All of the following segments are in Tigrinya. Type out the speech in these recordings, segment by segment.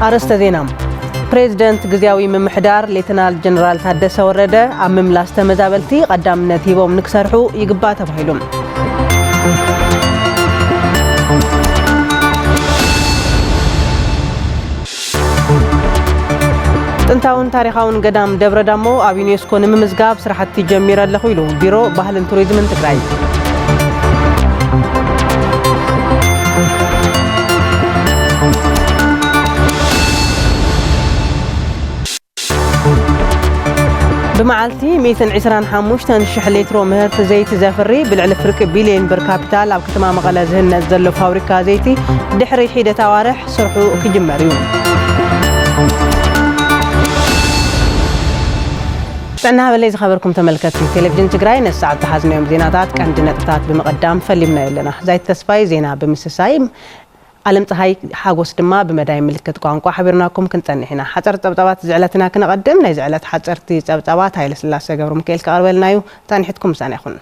أرست ذينام بريزيدنت غزياوي ممحدار ليتنال جنرال تادس ورده أمم لاست مزابلتي قدام نتيبهم نكسرحو يقبا تبهيلهم تنتاون تاريخاون قدام دبر دامو أبي يونسكو نممزقاب سرحتي جميرة لخويلو بيرو بحل توريزم تقراي بمعالتي 125 شح لتر مهرت زيت زافري بالعلى فرق بليون بر كابيتال أو كتما مغلا زهن نزلوا فابريكا زيتي دحري حيدة توارح صرحو كجمريون سعنا بليز خبركم تملكتي تلفزيون تقراي نساعد تحازنا يوم زيناتات كان جنتات بمقدام فليمنا لنا زيت تسفاي زينا بمسسايم علم تهاي حاجوس دما بمدايم ملكت قانقوا حبرناكم كنت هنا حجر طبطبات زعلتنا كنقدم ناي زعلت حجرتي طبطبات هاي لسلاسه قبر ميكائيل كاربلنايو تانحتكم سنه يخون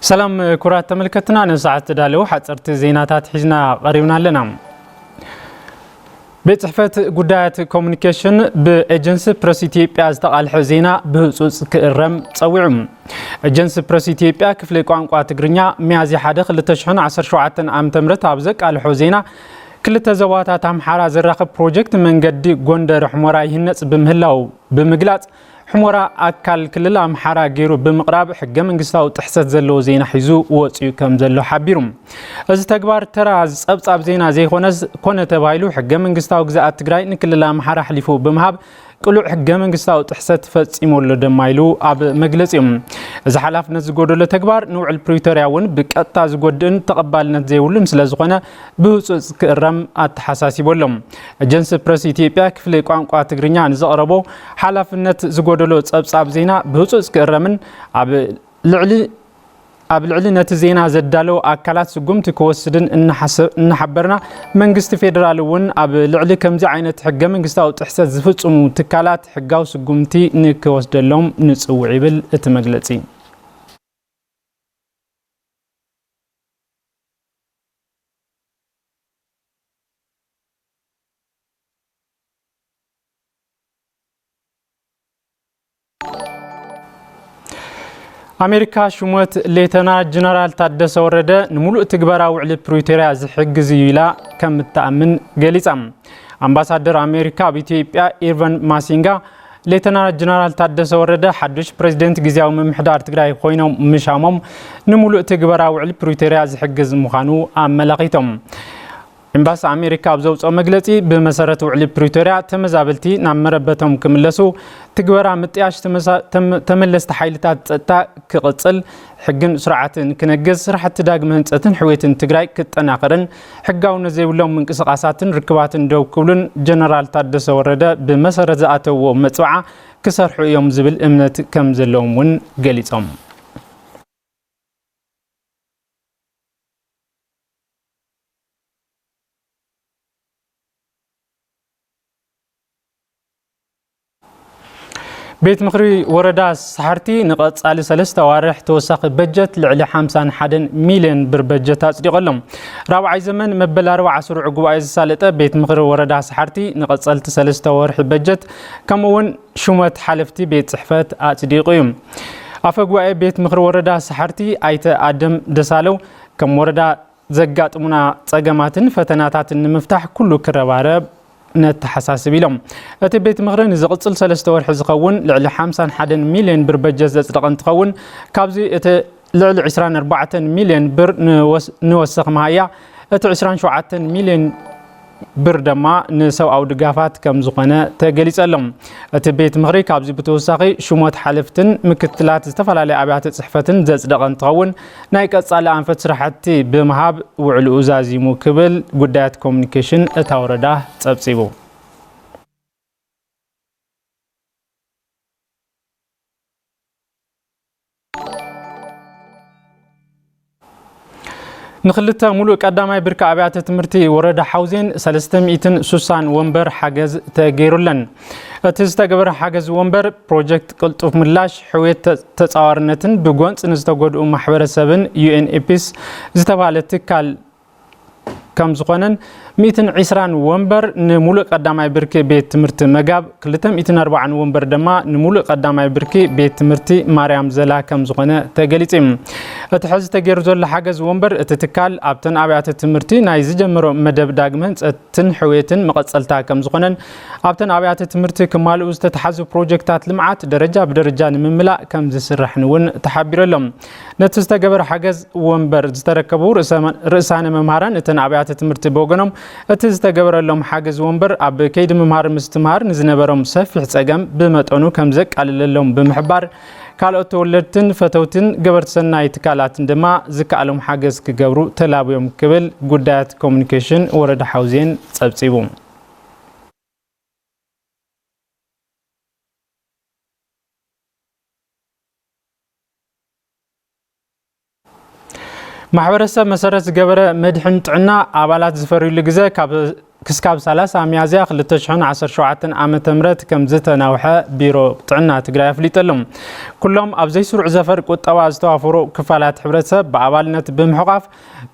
سلام كرات تملكتنا نساعد دالو حصرت زيناتات حجنا قريبنا لنا بصحفه قدات كوميونيكيشن باجنسي بريس ايثيوبيا استقال حزينا بحصص كرم صوعم اجنسي بريس ايثيوبيا كفل قانقوا تግርኛ ميازي 1 2017 عام تمرت ابزق على حزينا كل تزواتات امحارا زراخ بروجكت منقدي غوندر حمورا يهنص بمهلاو بمغلاص حمورا أكل كل أمحارا غيرو بمقراب حق منقصاو تحسد زلو زينا حيزو وصيو كم زلو حبيرم از تكبار تراز أبصاب زينا زي كونه تبايلو حق منقصاو غزاء تقراي نكل أمحارا حليفو بمهاب قلو حق منقصاو تحسد فصيمو له دمايلو اب مغلصيم از حلافنت زغودله تكبار نوع البريتورياون بقطا زغودن تقبالنت زيولم سلازخونه بوصص كرم اتحساسيبولم اجنس بريس ايثيوبيا كفل قانقوا تግርኛ نزقربو حلافنت زغودله صبصاب زينا بوصص كرمن اب العلي نت زينا زدالو اكلات سقمت كوسدن ان حبرنا منغست فيدرال ون اب العلي كمزي عينت حق منغستاو تحسد زفصمو تكالات حقاو سقمتي نكوسدلهم نصوعي بل اتمغلصي أمريكا شموت ليتنا جنرال تادس ورده نملؤ تكبرا وعلى بريتوريا زحجز يلا كم التأمن جليسام أمباسادر أمريكا بإثيوبيا إيرفان ماسينغا ليتنا جنرال تادس ورده حدش بريزيدنت غزياوي ممحدار تግራይ ኮይኖም مشامم نملؤ تكبرا وعلى بريتوريا زحجز مخانو أملاقيتهم امباس أمريكا بزوصو مغلصي بمسارته على بريتوريا تمزابلتي نمربتهم كملسو تغبرا مطياش تملست حيلتات صتا كقصل حقن سرعتن كنجز سرحت داغم هنصتن حويتن تግራይ كتناقرن حقاون زيولهم منقسقاساتن ركباتن دو كولن جنرال تادس ورده بمسارة زاتو مصوعه كسرحو يوم زبل امنت كم زلهم ون غليصهم بيت مخري وردا سحرتي نقص على 3 وارح توسخ بجت لعلي 51 مليون بر بجت اصدقلهم رابع زمن مبل 4 سرع قبايز سالته بيت مخري وردا سحرتي نقص 3 وارح بجت كمون شومت حلفتي بيت صحفت اصدقيم افغواي بيت مخري وردا سحرتي ايت ادم دسالو كم وردا زغاطمنا صقماتن فتناتاتن مفتاح كله كربارب نتحساسب لهم اتبيت مغرن زقصل 3 ورح زقون لعل 51 مليون بر بجز صدقن تخون كابزي لعل 24 مليون بر نوسخ مايا ات 27 مليون بر دما نسو او دغافات كم زقنه تغليصلهم اتبيت مغري كابزي بتوساقي شموت حلفتن مكتلات استفلالي ابيات صحفتن زصدقن تخون ناي قصال انفت سرحتي بمهاب وعلو ازازيمو كبل غدات كوميونيكيشن اتاوردا صبصيبو نخلت ملو قداماي برك ابيات تمرتي وردا حوزين 360 ومبر حجز تغيرلن اتستغبر حجز ومبر بروجكت قلطف ملاش حويت تصاورنتن بغونص نستغدو محبرسبن UNEPS زتباله تكال كم زخونن 120 ومبر نمولو قداماي بركي بيت تمرت مغاب 240 ومبر دما نمولو قداماي بركي بيت تمرتي ماريام زلا كم زخونه تغليصيم اتحز تغير زل حجز ومبر اتتكال ابتن ابيات تمرتي ناي زجمرو مدب داغمن صتن حويتن مقصلتا كم زخونن ابتن ابيات تمرتي كمالو استتحزو بروجكتات لمعات درجه بدرجه نمملا كم زسرح نون تحبيرلهم نتستغبر حجز ومبر زتركبو رئسان ممهران اتن ابيات تمرتي بوغنم اتزتغبر لهم حاجز ومبر اب كيد ممهر مستمهر نزنبرهم سفح صقم بمطونو كمزق قلللهم بمحبار كالو تولدتن فتوتن غبرت سناي تكالات اندما زكالهم حاجز كغبرو تلابيوم كبل غدات كومونيكيشن ورد حوزين صبصيبوم محبرسب مسارت غبره مدحن طعنا ابالات زفريل غزه كسكاب 30 ميازيا 2017 عام تمرت كم زتناوحه بيرو طعنا تግራይ ፍሊጠሎም كلهم ابزي سرع زفر قطوا استوافرو كفالات حبرتسب بابالنت بمحقاف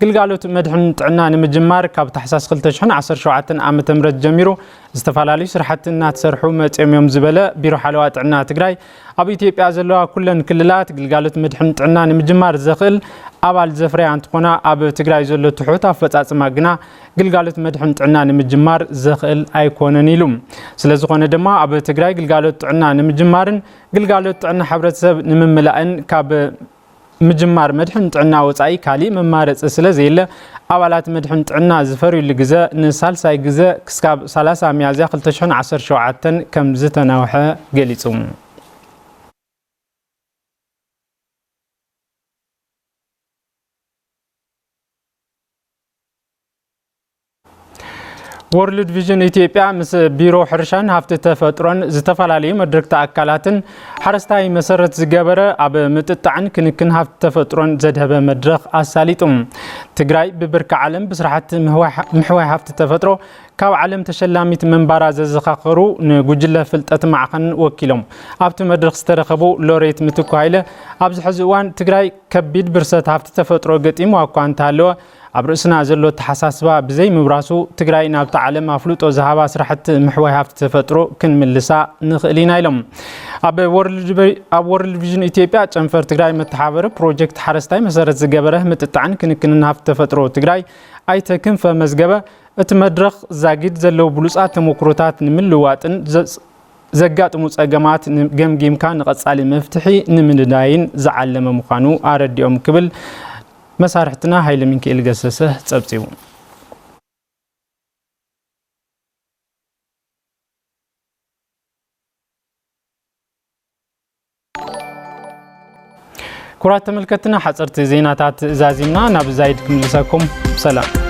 ግልጋሎት መድሕን ጥዕና ንምጅማር ካብ ተحሳስ 2017 عام تمرت جميرو استفالالي سرحتنا تسرحو مصيميوم زبله بيرو حلوا طعنا تግራይ اب ኢትዮጵያ ዘለዋ ኩለን ክልላት ግልጋሎት መድሕን ጥዕና ንምጅማር ዘኽእል አባል ዘፍሪያ አንትኮና አብ ትግራይ ዘሎ ትሑት አፈጻጽማ ግና ግልጋሎት መድሕን ጥዕና ንምጅማር ዘኽእል አይኮነን ኢሉም ስለዝኾነ ድማ አብ ትግራይ ግልጋሎት ጥዕና ንምጅማርን ግልጋሎት ጥዕና ሕብረተሰብ ንምምላእን ካብ ምጅማር መድሕን ጥዕና ወጻኢ ካሊ መማረጽ ስለዘይለ አባላት መድሕን ጥዕና ዝፈርዩሉ ግዘ ንሳልሳይ ግዘ ክስካብ 30 ሚያዝያ 2017 ከም ዝተናውሐ ገሊጹ وورلد فيجن إثيوبيا مس بيرو حرشان هفت تفطرون زتفالالي مدرك تأكلاتن حرستاي مسرت زجبرة أب متطعن كنكن هفت تفطرون زدهب مدرك أساليتم تجراي ببرك عالم بسرعة محوي هفت تفطرو كاو عالم تشلاميت من باراز زخاخرو نجوجله فلتت معقن وكيلهم أبت مدرك استرخبو لوريت متكوهيله أبز حزوان تجراي كبيد برسات هفت تفطرو قتيم وأكوان تالو عبرسنا زلو تحساسبا بزي مبراسو تግራይ ናብ تعلم افلوط زهابا سرحت محوي هافت تفطرو كن ملسا نخلينا لهم اب وورلد فيجن ኢትዮጵያ ጨንፈር ትግራይ መተሓበረ ፕሮጀክት ሓረስታይ መሰረት ዝገበረ ምጥጣዕን ክንክንን ሃፍት ተፈጥሮ ትግራይ አይተክን ፈመዝገበ እቲ መድረኽ ዛጊድ ዘለው ብሉጻት ተሞክሮታት ንምልዋጥን ዘጋጥሙ ጸገማት ገምጊምካ ንቀጻሊ መፍትሒ ንምንዳይን ዝዓለመ ምዃኑ አረዲኦም ክብል مسارحتنا هاي لمنكيل قسسه تصبصيو كرات تملكتنا حصرت زيناتات زازيمنا ناب زايدكم لساكم سلام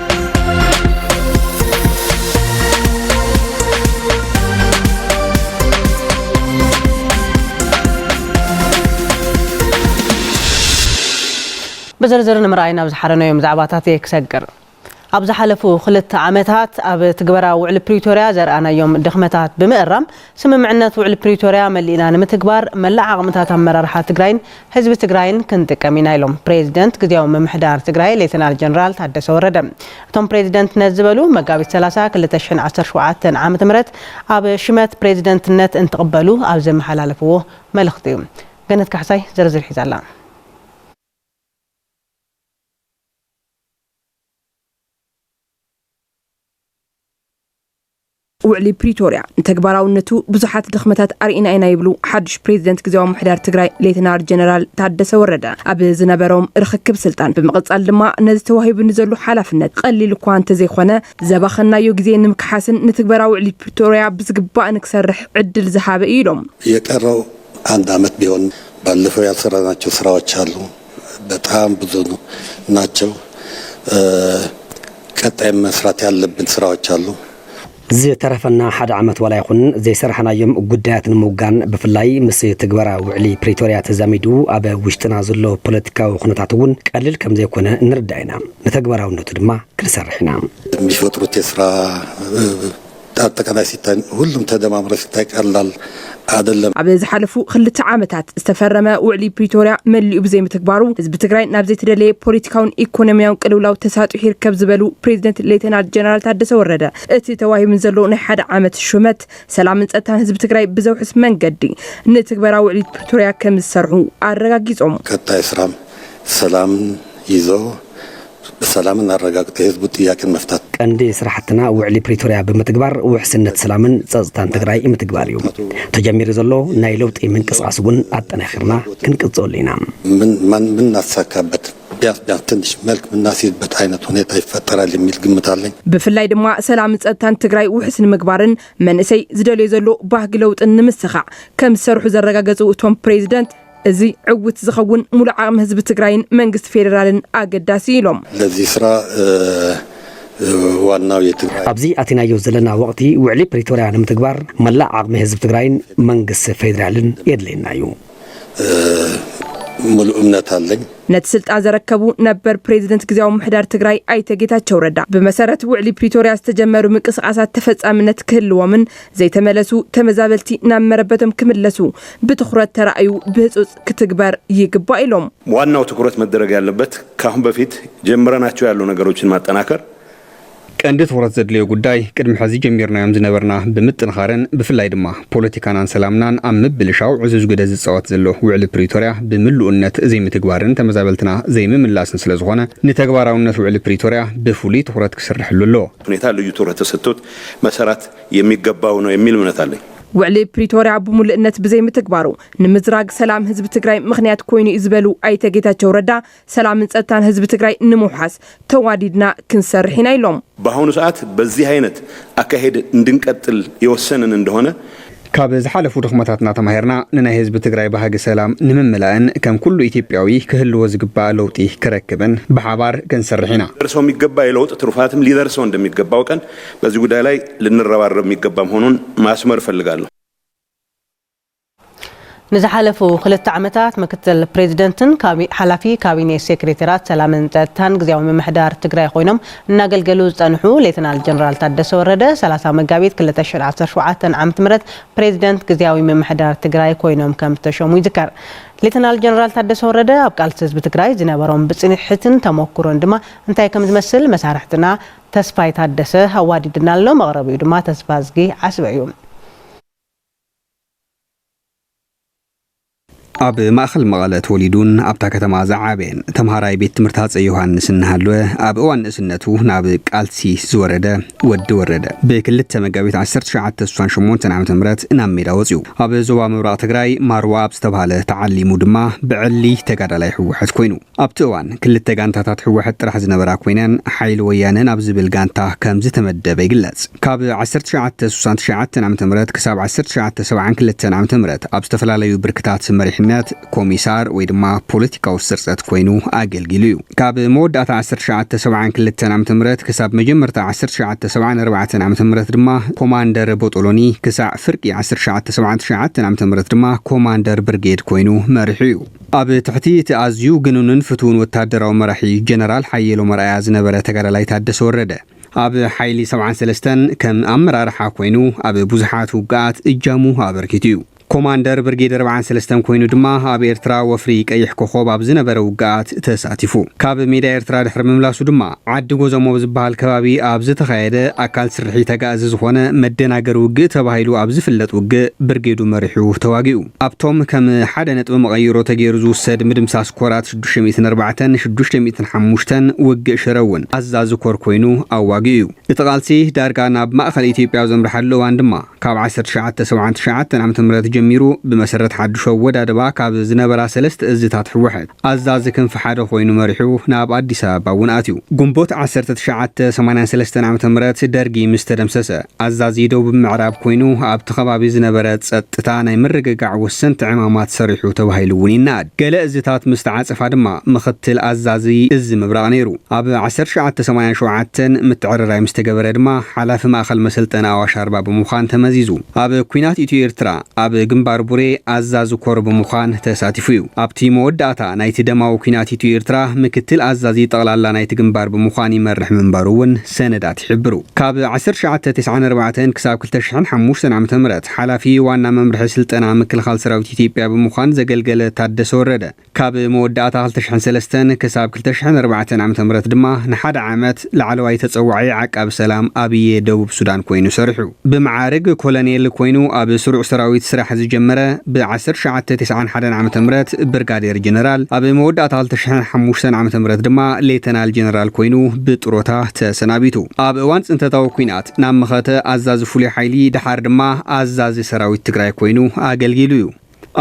بزرزر نمرأينا بزحرنا يوم زعباتات يكسجر أبز حلفوا خلت عمتات أب تجبرا وعلى بريتوريا زرقنا يوم دخمتات بمقرم سمع معنا وعلى بريتوريا ملينا نمتكبر ملع عمتات مرة راح تجراين حزب تجراين كنت كمين لهم بريزيدنت قد يوم محدار تجراي ليتنال جنرال تحدث وردم توم بريزيدنت نزبلوا مقابل 3 كل تشحن 10 شوعات عام تمرت أب شمت بريزيدنت نت انتقبلوا أب زم حلالفوه ملختيم قنت كحساي زرزر حزالان وعلي بريتوريا تكبراونتو بزحات دخمتات ارينا اينا يبلو حدش بريزيدنت كزاو محدار تግራይ ليتنار جنرال تحدث ورده اب زنبرهم رخكب سلطان بمقصال لما نز توهيب نزلو حلفነት قليل እኳን ተዘይኾነ ዘባخናዮ ግዜ ንምክሓስን ንትግበራው علي بريتوريا بزግባእ ንክሰርሕ ዕድል ዝሃበ ኢሎም የቀረው አንድ አመት ቢሆን ባለፈው ያልሰራናቸው ስራዎች አሉ በጣም ብዙ ናቸው ቀጣይ መስራት ያለብን ስራዎች አሉ ዝተረፈና ሓደ ዓመት ወላ ይኹን ዘይሰርሐናዮም ጉዳያት ንምውጋን ብፍላይ ምስ ትግበራ ውዕሊ ፕሪቶሪያ ተዛሚዱ ኣብ ውሽጥና ዘሎ ፖለቲካዊ ኩነታት እውን ቀሊል ከም ዘይኮነ ንርዳእ ኢና ንተግበራውነቱ ድማ ክንሰርሕ ኢና የሚፈጥሩት የስራ አጠቃላይ ሲታይ ሁሉም ተደማምሮ ሲታይ ቀላል አይደለም ኣብ ዝሓለፉ ክልተ ዓመታት ዝተፈረመ ውዕሊ ፕሪቶሪያ መሊኡ ብዘይ ምትግባሩ ህዝቢ ትግራይ ናብ ዘይተደለየ ፖለቲካውን ኢኮኖሚያውን ቅልውላው ተሳጢሑ ይርከብ ዝበሉ ፕሬዚደንት ሌተናል ጀነራል ታደሰ ወረደ እቲ ተዋሂብን ዘሎ ናይ ሓደ ዓመት ሹመት ሰላምን ጸጥታን ህዝቢ ትግራይ ብዘውሕስ መንገዲ ንትግበራ ውዕሊ ፕሪቶሪያ ከም ዝሰርሑ አረጋጊጾም ቀጣይ ስራም ሰላም ይዞ በሰላምን አረጋግጠ ህዝቡ ጥያቄን መፍታት ቀንዲ ስራሕትና ውዕሊ ፕሪቶሪያ በመትግባር ውሕስነት ሰላምን ጸጥታን ትግራይ ምትግባር እዩ ተጀሚሩ ዘሎ ናይ ለውጢ ምንቅስቃስ እውን አጠናክርና ክንቅጽል ኢና ምን ናሳካበት ቢያንስ ትንሽ መልክ ምናስይበት አይነት ሁኔታ ይፈጠራል የሚል ግምት አለኝ ብፍላይ ድማ ሰላምን ጸጥታን ትግራይ ውሕስን ምግባርን መንእሰይ ዝደልዮ ዘሎ ባህጊ ለውጥን ንምስኻዕ ከም ዝሰርሑ ዘረጋገጹ እቶም ፕሬዚደንት እዚ ዕውት ዝኸውን ሙሉ ዓቅሚ ህዝቢ ትግራይን መንግስት ፌደራልን አገዳሲ ኢሎም ለዚህ ስራ ዋናው የትግራይ ኣብዚ አቲናዮ ዘለና ወቅቲ ውዕሊ ፕሪቶሪያ ንምትግባር መላእ ዓቅሚ ህዝቢ ትግራይን መንግስት ፌደራልን የድለየና እዩ ሙሉ እምነት አለኝ ነቲ ስልጣን ዘረከቡ ነበር ፕሬዚደንት ግዚያዊ ምሕዳር ትግራይ አይተ ጌታቸው ረዳ በመሰረት ውዕሊ ፕሪቶሪያ ዝተጀመሩ ምንቅስቃሳት ተፈጻምነት ክህልዎምን ዘይተመለሱ ተመዛበልቲ ናብ መረበቶም ክምለሱ ብትኩረት ተራእዩ ብህጹጽ ክትግበር ይግባእ ኢሎም ዋናው ትኩረት መደረግ ያለበት ካሁን በፊት ጀምረናቸው ያሉ ነገሮችን ማጠናከር ቀንዲ ትኩረት ዘድልዮ ጉዳይ ቅድሚ ሕዚ ጀሚርናዮም ዝነበርና ብምጥንኻርን ብፍላይ ድማ ፖለቲካናን ሰላምናን ኣብ ምብልሻው ዕዙዝ ግደ ዝጻወት ዘሎ ውዕሊ ፕሪቶሪያ ብምሉእነት ዘይምትግባርን ተመዛበልትና ዘይምምላስን ስለዝኾነ ንተግባራውነት ውዕሊ ፕሪቶሪያ ብፍሉይ ትኩረት ክስርሕሉ ኣሎ ሁኔታ ልዩ ትኩረት ተሰጥቶት መሰረት የሚገባው ነው የሚል እምነት አለኝ ውዕሊ ፕሪቶሪያ ብሙሉእነት ብዘይ ምትግባሩ ንምዝራግ ሰላም ህዝቢ ትግራይ ምክንያት ኮይኑ ይዝበሉ አይተ ጌታቸው ረዳ ሰላምን ጸጥታን ህዝቢ ትግራይ ንምውሓስ ተዋዲድና ክንሰርሕ ኢና ኢሎም በአሁኑ ሰዓት በዚህ አይነት አካሄድ እንድንቀጥል የወሰንን እንደሆነ ካብ ዝሓለፉ ድኽመታትና ተማሂርና ንናይ ህዝቢ ትግራይ ባህጊ ሰላም ንምምላእን ከም ኩሉ ኢትዮጵያዊ ክህልዎ ዝግባእ ለውጢ ክረክብን ብሓባር ክንሰርሕ ኢና ደርሰው የሚገባ የለውጥ ትሩፋትም ሊደርሰው እንደሚገባው ቀን በዚህ ጉዳይ ላይ ልንረባረብ የሚገባ መሆኑን ማስመር እፈልጋለሁ ንዝሓለፉ ክልተ ዓመታት ምክትል ፕሬዚደንትን ሓላፊ ካቢኔ ሴክሬታሪያት ሰላምን ጸጥታን ግዚያዊ ምምሕዳር ትግራይ ኮይኖም እናገልገሉ ዝጸንሑ ሌተናል ጀነራል ታደሰ ወረደ 30 መጋቢት 2017 ዓ.ም ፕሬዚደንት ግዚያዊ ምምሕዳር ትግራይ ኮይኖም ከም ተሾሙ ይዝከር ሌተናል ጀነራል ታደሰ ወረደ ኣብ ቃልሲ ህዝቢ ትግራይ ዝነበሮም ብጽንሕትን ተሞክሮን ድማ እንታይ ከም ዝመስል መሳርሕትና ተስፋይ ታደሰ ኣዋዲድና ኣሎ መቕረቢኡ ድማ ተስፋ ዝጊ ዓስበ እዩ ኣብ ማእኸል መቐለ ተወሊዱን ኣብታ ከተማ ዝዓበየን ተምሃራይ ቤት ትምህርቲ ሃፀይ ዮሃንስ እናሃለወ ኣብ እዋን ንእስነቱ ናብ ቃልሲ ዝወረደ ወዲ ወረደ ብ2 መጋቢት 1968 ዓ.ም ናብ ሜዳ ወፂኡ ኣብ ዞባ ምብራቕ ትግራይ ማርዋ ኣብ ዝተባሃለ ተዓሊሙ ድማ ብዕሊ ተጋዳላይ ሕወሓት ኮይኑ ኣብቲ እዋን ክልተ ጋንታታት ሕወሓት ጥራሕ ዝነበራ ኮይነን ሓይሊ ወያነ ናብ ዝብል ጋንታ ከም ዝተመደበ ይግለጽ ካብ 1969 ዓ.ም ክሳብ 1972 ዓ.ም ኣብ ዝተፈላለዩ ብርክታት መሪሕ ኮሚሳር ወይ ድማ ፖለቲካዊ ስርጸት ኮይኑ አገልግሉ እዩ ካብ መወዳእታ 1972 ዓ.ም ክሳብ መጀመርታ 1974 ዓ.ም ድማ ኮማንደር ቦጦሎኒ ክሳብ ፍርቂ 1979 ዓ.ም ድማ ኮማንደር ብርጌድ ኮይኑ መሪሑ እዩ ኣብ ትሕቲ እቲ ኣዝዩ ግኑንን ፍቱውን ወታደራዊ መራሒ ጀነራል ሓየሎ መርኣያ ዝነበረ ተጋዳላይ ታደሰ ወረደ ኣብ ሓይሊ 73 ከም ኣመራርሓ ኮይኑ ኣብ ብዙሓት ውግኣት እጃሙ ኣበርኪቱ እዩ ኮማንደር ብርጌድ 43 ኮይኑ ድማ ኣብ ኤርትራ ወፍሪ ቀይሕ ኮኸብ ኣብ ዝነበረ ውግኣት ተሳቲፉ ካብ ሜዳ ኤርትራ ድሕሪ ምምላሱ ድማ ዓዲ ጎዘሞ ዝበሃል ከባቢ ኣብ ዝተኻየደ ኣካል ስርሒ ተጋእዚ ዝኾነ መደናገር ውግእ ተባሂሉ ኣብ ዝፍለጥ ውግእ ብርጌዱ መሪሑ ተዋጊኡ ኣብቶም ከም ሓደ ነጥቢ መቐይሮ ተገይሩ ዝውሰድ ምድምሳስ ኮራት 604 605 ውግእ ሽረውን ኣዛዚ ኮር ኮይኑ ኣዋጊኡ እዩ እቲ ቃልሲ ዳርጋ ናብ ማእኸል ኢትዮጵያ ዘምርሓሉ እዋን ድማ ካብ 1979 ዓ.ም ጀሚሩ ብመሰረት ሓድሾ ወዳደባ ካብ ዝነበራ ሰለስተ እዝታት ሕወሓት ኣዛዚ ክንፊ ሓደ ኮይኑ መሪሑ ናብ ኣዲስ ኣበባ እውን ኣትዩ ግንቦት 1983 ዓመተ ምህረት ደርጊ ምስ ተደምሰሰ ኣዛዚ ደቡብ ምዕራብ ኮይኑ ኣብቲ ከባቢ ዝነበረ ጸጥታ ናይ ምርግጋዕ ወሰንቲ ዕማማት ሰሪሑ ተባሂሉ እውን ይናድ ገለ እዝታት ምስ ተዓጸፋ ድማ ምኽትል ኣዛዚ እዚ ምብራቕ ነይሩ ኣብ 1987 ምትዕርራይ ምስ ተገበረ ድማ ሓላፊ ማእኸል መሰልጠና ኣዋሽ ኣርባ ብምዃን ተመዚዙ ኣብ ኩናት ኢትዮ ኤርትራ ኣብ ግንባር ቡሬ ኣዛዚ ኮር ብምዃን ተሳቲፉ እዩ ኣብቲ መወዳእታ ናይቲ ደማዊ ኩናት ኢትዮ ኤርትራ ምክትል ኣዛዚ ጠቕላላ ናይቲ ግንባር ብምዃን ይመርሕ ምንባሩ እውን ሰነዳት ይሕብሩ ካብ 1994 ክሳብ 2005 ዓመተ ምህረት ሓላፊ ዋና መምርሒ ስልጠና ምክልኻል ሰራዊት ኢትዮጵያ ብምዃን ዘገልገለ ታደሰ ወረደ ካብ መወዳእታ 2003 ክሳብ 2004 ዓመተ ምህረት ድማ ንሓደ ዓመት ላዕለዋይ ተጸዋዒ ዓቃብ ሰላም ኣብየ ደቡብ ሱዳን ኮይኑ ሰሪሑ ብመዓርግ ኮሎኔል ኮይኑ ኣብ ስሩዕ ሰራዊት ስራሕ ዝጀመረ ብ1991 ዓመተ ምህረት ብርጋዴር ጀነራል ኣብ መወዳእታ 2005 ዓመተ ምህረት ድማ ሌተናል ጀነራል ኮይኑ ብጥሮታ ተሰናቢቱ ኣብ እዋን ጽንተታዊ ኩናት ናብ መኸተ ኣዛዚ ፍሉይ ሓይሊ ድሓር ድማ ኣዛዚ ሰራዊት ትግራይ ኮይኑ ኣገልጊሉ እዩ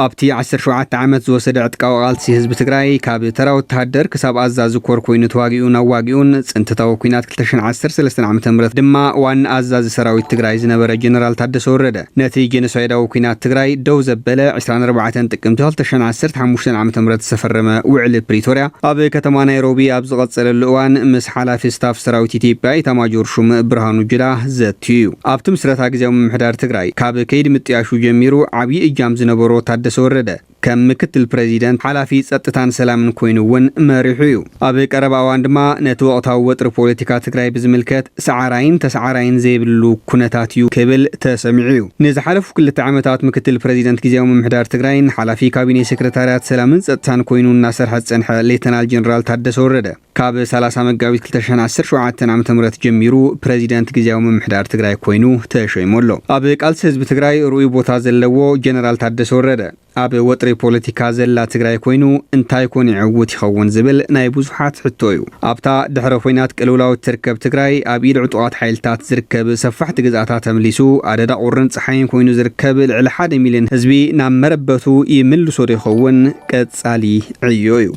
ኣብቲ 17 ዓመት ዝወሰደ ዕጥቃዊ ቃልሲ ህዝቢ ትግራይ ካብ ተራ ወተሃደር ክሳብ ኣዛዚ ኮር ኮይኑ ተዋጊኡን ኣዋጊኡን ጽንተታዊ ኩናት 2013 ዓመተ ምህረት ድማ ዋና ኣዛዚ ሰራዊት ትግራይ ዝነበረ ጀነራል ታደሰ ወረደ ነቲ ጀኖሳይዳዊ ኩናት ትግራይ ደው ዘበለ 24 ጥቅምቲ 2015 ዓመተ ምህረት ዝተፈረመ ውዕሊ ፕሪቶሪያ ኣብ ከተማ ናይሮቢ ኣብ ዝቐጸለሉ እዋን ምስ ሓላፊ ስታፍ ሰራዊት ኢትዮጵያ ኢታማጆር ሹም ብርሃኑ ጁላ ዘትዩ ኣብቲ ምስረታ ጊዜያዊ ምምሕዳር ትግራይ ካብ ከይዲ ምጥያሹ ጀሚሩ ዓብይ እጃም ዝነበሮ ታደሰ ወረደ ከም ምክትል ፕሬዚደንት ሓላፊ ጸጥታን ሰላምን ኮይኑ እውን መሪሑ እዩ ኣብ ቀረባ እዋን ድማ ነቲ ወቕታዊ ወጥሪ ፖለቲካ ትግራይ ብዝምልከት ሰዓራይን ተሰዓራይን ዘይብሉ ኩነታት እዩ ክብል ተሰሚዑ እዩ ንዝሓለፉ 2 ዓመታት ምክትል ፕሬዚደንት ጊዜያዊ ምምሕዳር ትግራይን ሓላፊ ካቢኔ ሰክረታርያት ሰላምን ጸጥታን ኮይኑ እናሰርሐ ጸንሐ ሌተናል ጀነራል ታደሰ ወረደ ካብ 30 መጋቢት 2017 ዓመተ ምህረት ጀሚሩ ፕሬዚደንት ጊዜያዊ ምምሕዳር ትግራይ ኮይኑ ተሾይሞሎ ኣብ ቃልሲ ህዝቢ ትግራይ ሩኡይ ቦታ ዘለዎ ጀነራል ታደሰ ወረደ ኣብ ወጥሪ ፖለቲካ ዘላ ትግራይ ኮይኑ እንታይ ኮን ይዕውት ይኸውን ዝብል ናይ ብዙሓት ሕቶ እዩ ኣብታ ድሕረ ኮይናት ቅልውላዊት ትርከብ ትግራይ ኣብ ኢድ ዕጡቓት ሓይልታት ዝርከብ ሰፋሕቲ ግዛኣታት ተምሊሱ ኣደዳ ቁርን ፀሓይን ኮይኑ ዝርከብ ልዕሊ 1 ሚልዮን ህዝቢ ናብ መረበቱ ይምልሶ ዶ ይኸውን ቀጻሊ ዕዮ እዩ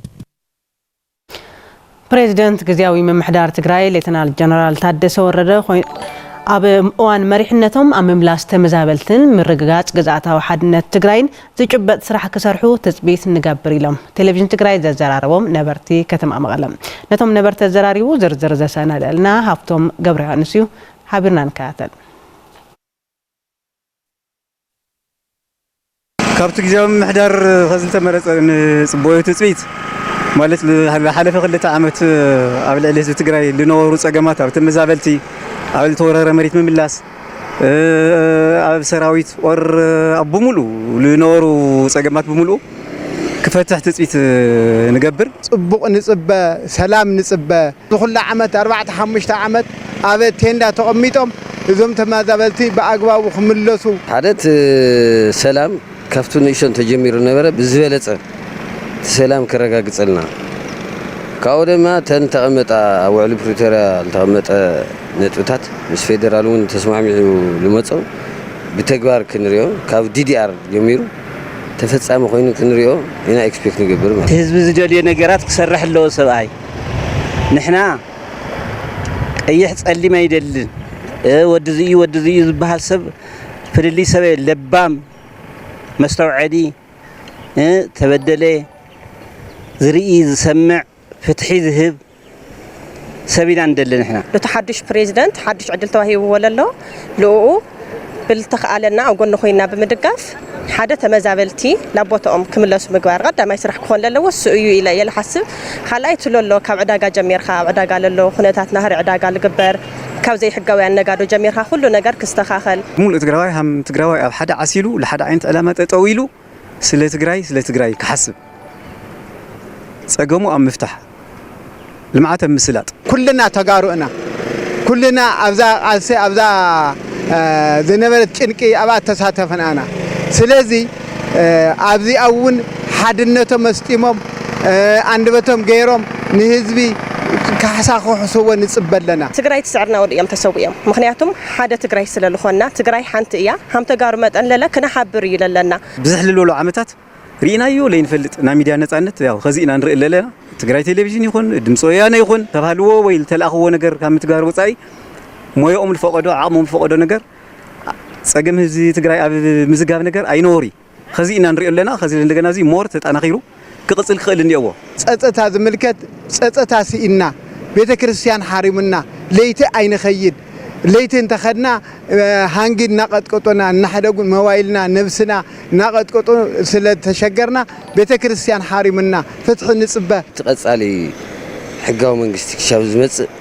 ፕሬዚደንት ጊዜያዊ ምምሕዳር ትግራይ ሌተናል ጀነራል ታደሰ ወረደ ኣብ እዋን መሪሕነቶም ኣብ ምምላስ ተመዛበልትን ምርግጋጽ ግዛኣታዊ ሓድነት ትግራይን ዝጭበጥ ስራሕ ክሰርሑ ተጽቢት ንገብር ኢሎም ቴሌቪዥን ትግራይ ዘዘራረቦም ነበርቲ ከተማ መቐለም ነቶም ነበርቲ ዘራሪቡ ዝርዝር ዘሰናደልና ሃፍቶም ገብረ ዮሐንስ እዩ ሓቢርና ንከታተል ካብቲ ጊዜያዊ ምምሕዳር ዝተመረጸ ንጽቡቕ ተጽቢት ማለት ሓለፈ 2 ዓመት ኣብ ልዕሊ ህዝቢ ትግራይ ዝነበሩ ጸገማት ኣብ ተመዛበልቲ ኣብ ተወረረ መሬት ምምላስ ኣብ ሰራዊት ወር ኣብ ብሙሉ ዝነበሩ ጸገማት ብሙሉ ክፈትሕ ተጽቢት ንገብር ጽቡቕ ንጽበ ሰላም ንጽበ ዝኹሉ ዓመት 4-5 ዓመት ኣብ ቴንዳ ተቐሚጦም እዞም ተመዛበልቲ ብኣግባቡ ክምለሱ ሓደት ሰላም ካብቱ ንእሽቶን ተጀሚሩ ነበረ ብዝበለጸ ሰላም ከረጋግጸልና ካብኡ ድማ ተንተቐመጣ ውዕሊ ፕሪቶሪያ ተቐመጠ ነጥብታት ምስ ፌደራል እውን ተስማሚዑ ልመጸው ብተግባር ክንሪኦ ካብ ዲዲአር ጀሚሩ ተፈጻሚ ኮይኑ ክንሪኦ ኢና ኤክስፔክት ንገብር ማለት ህዝቢ ዝደልዮ ነገራት ክሰርሕ ኣለዎ ሰብኣይ ንሕና ቀይሕ ጸሊም አይደልን ወዲ ዝዩ ዝበሃል ሰብ ፍልሊ ሰብ ለባም መስተውዓዲ ተበደለ ዝርኢ ዝሰምዕ ፍትሒ ዝህብ ሰቢና እንደለን احنا ለተሐድሽ ፕሬዝዳንት ሐድሽ ዕድል ተዋሂብዎ ዘሎ ልኡኡ ብልተኸኣለና ኣብ ጎኑ ኮይና ብምድጋፍ ሓደ ተመዛበልቲ ላቦቶም ክምለሱ ምግባር ቀዳማይ ስራሕ ክኾን ዘለዎ እዩ ኢለ የልሐስብ ካልኣይ ትለሎ ካብ ዕዳጋ ጀሚርካ ኣብ ዕዳጋ ዘሎ ኩነታት ናህሪ ዕዳጋ ልግበር ካብ ዘይሕጋውያን ነጋዶ ጀሚርካ ኩሉ ነገር ክስተኻኸል ሙሉእ ትግራዋይ ኣብ ሓደ ዓሲሉ ለሓደ ዓይነት ዕላማ ጠጠው ኢሉ ስለ ትግራይ ክሓስብ ጸገሙ ኣብ ምፍታሕ ልምዓት ምስላጥ ኩልና ተጋሩእና ኩልና ኣብዛ ቃልሲ ኣብዛ ዝነበረት ጭንቂ ኣብኣ ተሳተፈናና ስለዚ ኣብዚኣ እውን ሓድነቶም መስጢሞም አንደበቶም ገይሮም ንህዝቢ ካሕሳኹ ሕሰቦ ንጽበለና ትግራይ ትስዕርና ወዲኦም ተሰውዮም ምክንያቱም ሓደ ትግራይ ስለልኾና ትግራይ ሓንቲ እያ ሃምተጋሩ መጠን ለለ ክነሓብር ይለለና ብዝሕልልወሉ ዓመታት ርኢናዮ ለይንፈልጥ ና ሚድያ ነጻነት ያው ኸዚእና ንርኢ ኣለና ትግራይ ቴሌቪዥን ይኹን ድምፂ ወያነ ይኹን ተባህልዎ ወይ ተላእኽዎ ነገር ካብ ምትጋር ወፃኢ ሞዮኦም ዝፈቐዶ ዓቕሞም ዝፈቐዶ ነገር ፀገም ህዝቢ ትግራይ ኣብ ምዝጋብ ነገር ኣይኖሪ ኸዚእና ንርኢ ኣለና ኸዚ እንደገና እዚ ሞር ተጠናኺሩ ክቕፅል ክኽእል እኒአዎ ጸጸታ ዝምልከት ጸጸታ ሲኢና ቤተ ክርስቲያን ሓሪሙና ለይቲ ኣይንኸይድ ለይቲ እንተኸድና ሃንጊ እናቐጥቀጦና እናሕደጉን መዋይልና ነብስና እናቐጥቀጦ ስለተሸገርና ቤተ ክርስቲያን ሓሪሙና ፍትሒ ንጽበ ተቐጻሊ ሕጋዊ መንግስቲ ክሻብ ዝመጽእ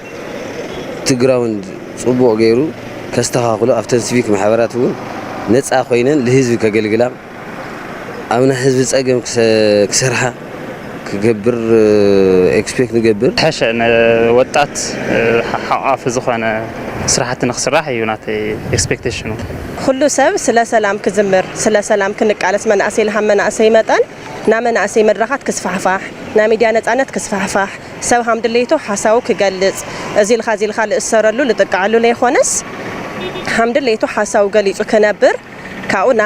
ትግራውን ጽቡቕ ገይሩ ከስተኻኽሎ ኣብተን ሲቪክ ማሕበራት እውን ነፃ ኮይነን ለህዝቢ ከገልግላ ኣብና ህዝቢ ፀገም ክሰርሓ ክገብር ኤክስፔክት ንገብር ሓሸን ወጣት ሓቃፍ ዝኾነ ስራሕቲ ንኽስራሕ እዩ ናተይ ኤክስፔክቴሽኑ ኩሉ ሰብ ስለ ሰላም ክዝምር ስለ ሰላም ክንቃለስ መናእሰይ ልሃ መናእሰይ መጠን ና መናእሰይ መድረኻት ክስፋሕፋሕ ና ሚድያ ነፃነት ክስፋሕፋሕ ሰብ ሃም ድሌቱ ሓሳቡ ክገልጽ እዚ ልኻ ልእሰረሉ ልጥቃዓሉ ለይኾነስ ሃም ድሌቱ ሓሳቡ ገሊጹ ክነብር ካብኡ ና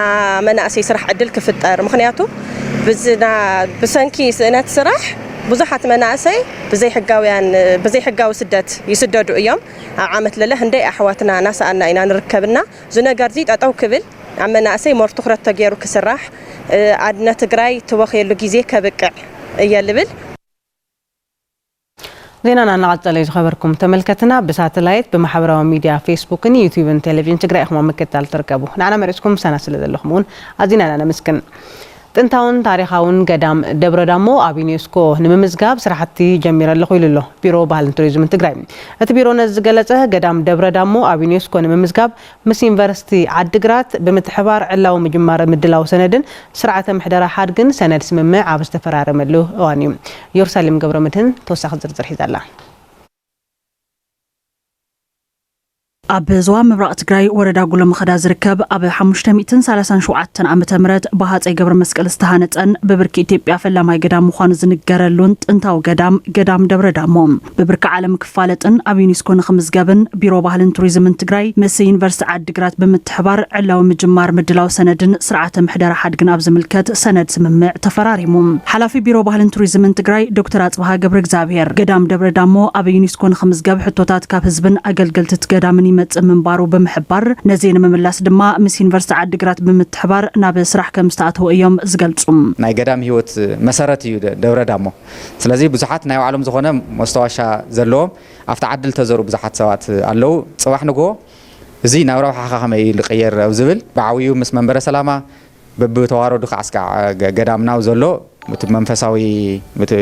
መናእሰይ ስራሕ ዕድል ክፍጠር ምክንያቱ ብሰንኪ ስእነት ስራሕ ብዙሓት መናእሰይ ብዘይ ሕጋዊ ስደት ይስደዱ እዮም ኣብ ዓመት ለለ ህንደይ ኣሕዋትና ናሰኣና ኢና ንርከብና እዚ ነገር እዚ ጠጠው ክብል ኣብ መናእሰይ ሞር ትኩረት ተገይሩ ክስራሕ ኣድነ ትግራይ ትወኽየሉ ግዜ ከብቅዕ እየ ልብል ዜናና እናቀጸለ ዝኸበርኩም ተመልከትና ብሳተላይት በማሕበራዊ ሚድያ ፌስቡክን ዩቲዩብን ቴሌቪዥን ትግራይ ኢኹም ምክትታል ትርከቡ ንዓና መሪፅኩም ሰና ስለ ዘለኹም እውን ኣዚና ነመስግን ጥንታውን ታሪኻውን ገዳም ደብረ ዳሞ ኣብ ዩኔስኮ ንምምዝጋብ ስራሕቲ ጀሚረ ኣለኹ ኢሉሎ ቢሮ ባህልን ቱሪዝምን ትግራይ እቲ ቢሮ ነዚ ዝገለጸ ገዳም ደብረ ዳሞ ኣብ ዩኔስኮ ንምምዝጋብ ምስ ዩኒቨርሲቲ ዓዲግራት ብምትሕባር ዕላዊ ምጅማር ምድላው ሰነድን ስርዓተ ምሕደራ ሓድግን ሰነድ ስምምዕ ኣብ ዝተፈራረመሉ እዋን እዩ ኢየሩሳሌም ገብረ መድህን ተወሳኺ ዝርዝር ሒዛላ ኣብ ዞባ ምብራቕ ትግራይ ወረዳ ጉሎ መኸዳ ዝርከብ ኣብ 537 ዓመተ ምህረት ብሃፀይ ገብረ መስቀል ዝተሃነፀን ብብርኪ ኢትዮጵያ ፈላማይ ገዳም ምዃኑ ዝንገረሉን ጥንታዊ ገዳም ደብረ ዳሞ ብብርኪ ዓለም ክፋለጥን ኣብ ዩኔስኮ ንኽምዝገብን ቢሮ ባህልን ቱሪዝምን ትግራይ ምስ ዩኒቨርሲቲ ዓዲግራት ብምትሕባር ዕላዊ ምጅማር ምድላው ሰነድን ስርዓተ ምሕደራ ሓድግን ኣብ ዝምልከት ሰነድ ስምምዕ ተፈራሪሙ ሓላፊ ቢሮ ባህልን ቱሪዝምን ትግራይ ዶክተር ኣጽብሃ ገብረ እግዚአብሔር ገዳም ደብረ ዳሞ ኣብ ዩኔስኮ ንኽምዝገብ ሕቶታት ካብ ህዝብን ኣገልገልቲ ገዳምን መጽእ ምንባሩ ብምሕባር ነዚ ንምምላስ ድማ ምስ ዩኒቨርሲቲ ዓዲግራት ብምትሕባር ናብ ስራሕ ከም ዝተኣተው እዮም ዝገልጹ ናይ ገዳም ህይወት መሰረት እዩ ደብረ ዳሞ ስለዚ ብዙሓት ናይ ባዕሎም ዝኾነ መስተዋሻ ዘለዎም ኣብቲ ዓድል ተዘሩ ብዙሓት ሰባት ኣለው ጽባሕ ንጎ እዚ ናብ ረብሓ ከመይ ልቀየር ኣብ ዝብል ብዓብዩ ምስ መንበረ ሰላማ በብተዋረዱ ከዓስካ ገዳምናው ዘሎ መንፈሳዊ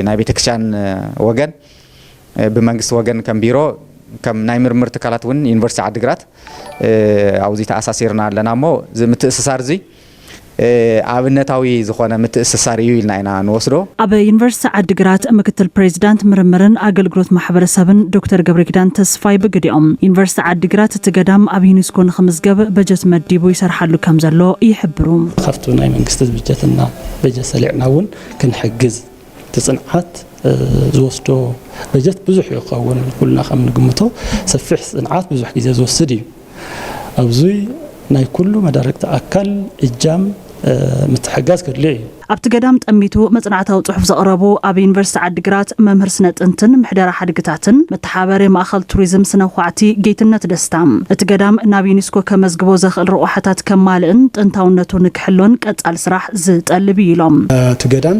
ናይ ቤተክርስትያን ወገን ብመንግስቲ ወገን ከም ቢሮ ከም ናይ ምርምር ትካላት እውን ዩኒቨርሲቲ ዓዲግራት ኣብዚ ተኣሳሲርና ኣለና እሞ ምትእስሳር እዚ ኣብነታዊ ዝኾነ ምትእስሳር እዩ ኢልና ኢና ንወስዶ ኣብ ዩኒቨርሲቲ ዓዲግራት ምክትል ፕሬዚዳንት ምርምርን ኣገልግሎት ማሕበረሰብን ዶክተር ገብረኪዳን ተስፋይ ብግዲኦም ዩኒቨርሲቲ ዓዲግራት እቲ ገዳም ኣብ ዩኔስኮ ንኽምዝገብ በጀት መዲቡ ይሰርሓሉ ከም ዘሎ ይሕብሩ ካብቱ ናይ መንግስቲ በጀትና በጀት ሰሊዕና እውን ክንሕግዝ ትጽንዓት ዝወስዶ በጀት ብዙሕ ይኸውን ኩልና ከም ንግምቶ ሰፊሕ ጽንዓት ብዙሕ ግዜ ዝወስድ እዩ ኣብዚ ናይ ኩሉ መዳርግቲ ኣካል እጃም ምትሕጋዝ ከድልዮ እዩ ኣብቲ ገዳም ጠሚቱ መጽናዕታዊ ጽሑፍ ዘቕረቡ ኣብ ዩኒቨርሲቲ ዓዲግራት መምህር ስነ ጥንትን ምሕደራ ሓድግታትን መተሓበሪ ማእኸል ቱሪዝም ስነ ኳዕቲ ጌትነት ደስታ እቲ ገዳም ናብ ዩኔስኮ ከመዝግቦ ዘኽእል ረቑሓታት ከማልእን ጥንታውነቱ ንክሕሎን ቀጻል ስራሕ ዝጠልብ ኢሎም እቲ ገዳም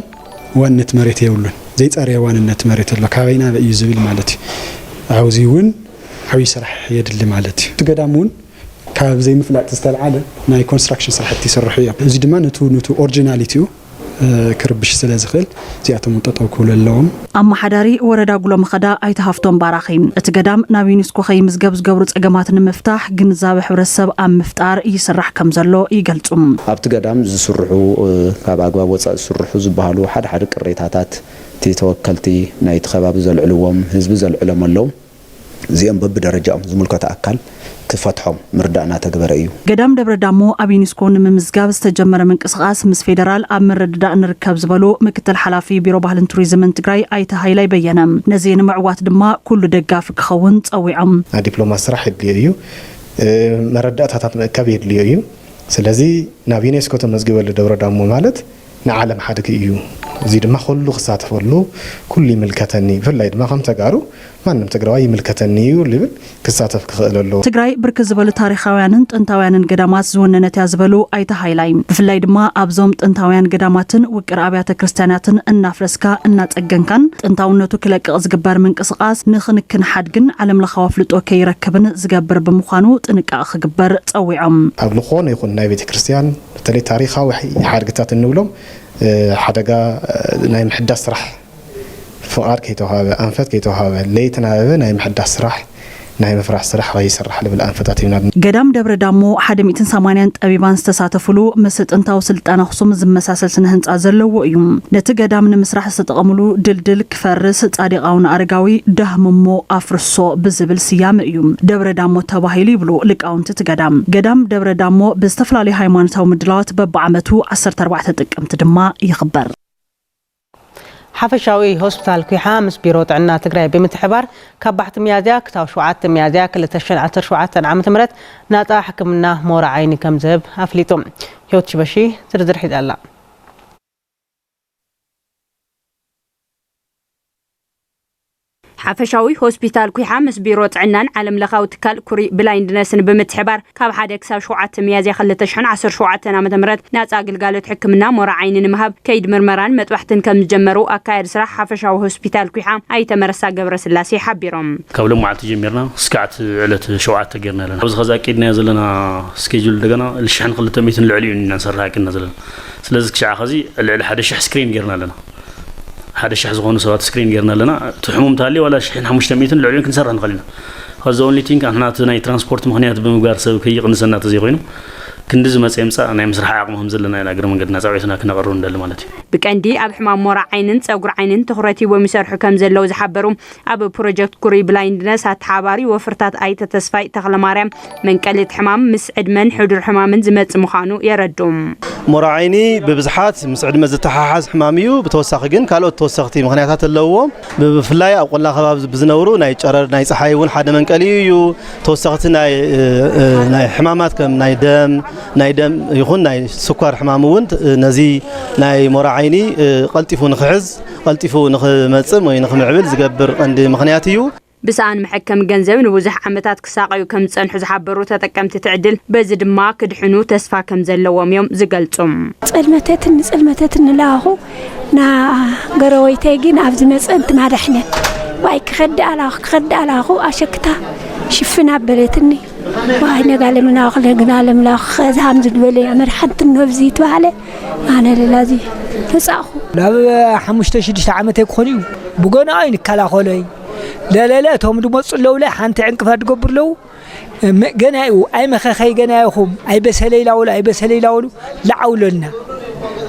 ዋንነት መሬት የብሉን ዘይጸረየ ዋንነት መሬት ኣሎ ካበይና እዩ ዝብል ማለት እዩ ኣብዚ እውን ዓብዪ ስራሕ የድሊ ማለት እዩ እቲ ገዳም እውን ካብ ዘይምፍላጥ ዝተልዓለ ናይ ኮንስትራክሽን ስራሕቲ ይሰርሑ እዮም እዚ ድማ ነቱ ኦሪጂናሊቲኡ ክርብሽ ስለ ዝኽእል እዚኣቶም ጠጠው ክብሉ ኣለዎም ኣመሓዳሪ ወረዳ ጉሎ መኸዳ ኣይተሃፍቶም ባራኺ እቲ ገዳም ናብ ዩኔስኮ ከይምዝገብ ዝገብሩ ፀገማት ንምፍታሕ ግንዛቤ ሕብረተሰብ ኣብ ምፍጣር ይስራሕ ከም ዘሎ ይገልጹ ኣብቲ ገዳም ዝስርሑ ካብ ኣግባብ ወፃኢ ዝስርሑ ዝበሃሉ ሓደ ቅሬታታት ተወከልቲ ናይቲ ከባቢ ዘልዕልዎም ህዝቢ ዘልዕሎም ኣለዉ እዚኦም በብደረጃኦም ዝምልከቱ ኣካል ክፈትሖም ምርዳእና ተግበረ እዩ ገዳም ደብረ ዳሞ ኣብ ዩኔስኮ ንምምዝጋብ ዝተጀመረ ምንቅስቃስ ምስ ፌደራል ኣብ ምርድዳእ ንርከብ ዝበሉ ምክትል ሓላፊ ቢሮ ባህልን ቱሪዝምን ትግራይ ኣይተ ሃይላይ በየነ ነዚ ንምዕዋት ድማ ኩሉ ደጋፊ ክኸውን ፀዊዖም ዲፕሎማሲ ስራሕ የድልዮ እዩ መረዳእታታት ምእካብ የድልዮ እዩ ስለዚ ናብ ዩኔስኮ ተመዝግበሉ ደብረ ዳሞ ማለት ንዓለም ሓድግ እዩ እዚ ድማ ኩሉ ክሳተፈሉ ኩሉ ይምልከተኒ ብፍላይ ድማ ከም ተጋሩ ማንም ትግራዋይ ይምልከተኒ እዩ ልብል ክሳተፍ ክኽእለሎ ትግራይ ብርክት ዝበሉ ታሪኻውያንን ጥንታውያንን ገዳማት ዝወነነት እያ ዝበሉ ኣይተ ሃይላይ ብፍላይ ድማ ኣብዞም ጥንታውያን ገዳማትን ውቅር ኣብያተ ክርስቲያናትን እናፍረስካ እናፀገንካን ጥንታውነቱ ክለቅቕ ዝግበር ምንቅስቃስ ንኽንክን ሓድግን ዓለም ለኻዊ ኣፍልጦ ከይረክብን ዝገብር ብምዃኑ ጥንቃቐ ክግበር ፀዊዖም ኣብ ዝኾነ ይኹን ናይ ቤተ ክርስቲያን በተለይ ታሪኻዊ ሓድግታት እንብሎም ሓደጋ ናይ ምሕዳስ ስራሕ ፍቃድ ከይተዋሃበ ኣንፈት ከይተዋሃበ ለይተናበበ ናይ ምሕዳስ ስራሕ ናይ ምፍራሕ ስራሕ ከይስራሕ ልብል ኣንፈታት ይብና ገዳም ደብረ ዳሞ 180 ጠቢባን ዝተሳተፍሉ ምስ ጥንታዊ ስልጣነ ኣክሱም ዝመሳሰል ስነ ህንፃ ዘለዎ እዩ ነቲ ገዳም ንምስራሕ ዝተጠቐምሉ ድልድል ክፈርስ ጻዲቃውን ኣረጋዊ ዳህምሞ ኣፍርሶ ብዝብል ስያመ እዩ ደብረ ዳሞ ተባሂሉ ይብሉ ሊቃውንቲ ገዳም ገዳም ደብረ ዳሞ ብዝተፈላለዩ ሃይማኖታዊ ምድላዋት በብዓመቱ 14 ጥቅምት ድማ ይኽበር ሓፈሻዊ ሆስፒታል ኩሓ ምስ ቢሮ ጥዕና ትግራይ ብምትሕባር ካብ ባሕቲ ሚያዝያ ክሳብ 7 ሚያዝያ 2017 ዓ.ም ናፃ ሕክምና ሞራ ዓይኒ ከም ዝህብ ኣፍሊጦም ህይወት ሽበሺ ዝርዝር ሒዛላ ሓፈሻዊ ሆስፒታል ኩሓ ምስ ቢሮ ጥዕናን ዓለም ለኻዊ ትካል ኩሪ ብላይንድነስን ብምትሕባር ካብ 1 ክሳብ 7 ሚያዝያ 2017 ዓ.ም ናፃ ግልጋሎት ሕክምና ሞራ ዓይኒ ንምሃብ ከይድ ምርመራን መጥባሕትን ከም ዝጀመሩ ኣካየድ ስራሕ ሓፈሻዊ ሆስፒታል ኩሓ ኣይተመረሳ ገብረስላሴ ሓቢሮም ካብ ሎማዓልቲ ጀሚርና እስካዕ ዕለት 7 ገርና ኣለና ኣብዚ ከዛ አቂድና ዘለና ስኬጁል ደገና ል1200 ልዕሊኡ ኢና ንሰርሕ አቂድና ዘለና ስለዚ ክሻዓ ከዚ ልዕሊ 1000 ስክሪን ገርና ኣለና هذا الشخص غونو سوات سكرين غيرنا لنا تحموم تالي ولا شحن 500 لعلين كنسرح نخلينا خذ اونلي تينك احنا ناي ترانسبورت مخنيات بمغار سب كيقنسنا تزي خوينو كندز مصيمصا انا مسرح عقمهم زلنا الى اجر منقدنا صاويتنا كنقرو ندل مالتي بكندي اب حمام مورا عينن صغور عينن تخرتي ومسرح كم زلو زحبروا اب بروجكت كوري بلايندنس حباري وفرتات ايت تسفاي تخل ماريام من قلت حمام مسعد من حضور حمام زمص مخانو يردوم مورا عيني ببزحات مسعد مزتحاحز حماميو بتوسخ جن كالو توسختي مخنياتات اللوم بفلاي اقولنا خباب بزنورو ناي قرر ناي صحايون حدا من قليو توسخت ناي حمامات كم ناي دم ناي دم يكون ناي سكر حمامون نزي ناي مورا عيني قلطيفو نخعز قلطيفو نخمصم وي نخمعبل زغبر عند مخنياتيو بسان محكم ገንዘብ ንብዙሕ ዓመታት ክሳቀዩ ከም ጸንሑ ዝሓበሩ ተጠቀምቲ ትዕድል በዚ ድማ ክድሕኑ ተስፋ ከም ዘለዎም እዮም ዝገልጹም ጽልመተትን ላኹ ና ገረወይተይ ግን ኣብዚ መጽንት ማዳሕነ ዋይ ክኸድ ኣላኹ ኣሸክታ ሽፍና በለትኒ ዋይ ነጋለምና خلግናለም ላ خزام ዝድበለ መርሐት ንብዚ ተባለ ኣነ ለላዚ ተጻኹ ናብ 5-6 ዓመት ይኮኑ ብጎና አይን ከላኸለይ لا توم دموص لولا حانت عنقفات قبر لو جنايو اي مخخي جنايهم اي بسلي لاولو لعولنا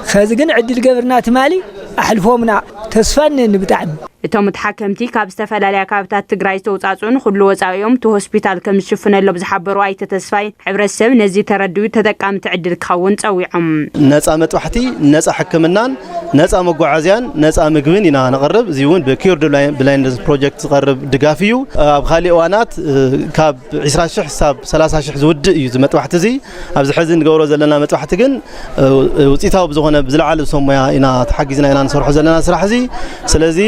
خازقن عدل قبرنات مالي احلفومنا تسفن بتاعنا እቶም ተሓከምቲ ካብ ዝተፈላለዩ ካብታት ትግራይ ተውጻጹን ኩሉ ወጻዮም ቱ ሆስፒታል ከም ዝሽፍነሎ ብዝሓበሩ ኣይተ ተስፋይ ሕብረተሰብ ነዚ ተረድዩ ተጠቃምቲ ዕድል ክኸውን ጸዊዖም ነፃ መጥባሕቲ ነፃ ሕክምናን ነፃ መጓዓዝያን ነፃ ምግብን ኢና ነቕርብ እዚውን በኪርድ ብላይንድነስ ፕሮጀክት ዝቐርብ ድጋፍ እዩ ኣብ ካሊእ እዋናት ካብ 20000 ሳብ 30000 ዝውድእ እዩ መጥባሕቲ እዚ ኣብዚ ሕዚ ንገብሮ ዘለና መጥባሕቲ ግን ውፂታው ብዝኾነ ብዝለዓለ ሰሞያ ኢና ተሓጊዝና ኢና ንሰርሖ ዘለና ስራሕ እዚ ስለዚ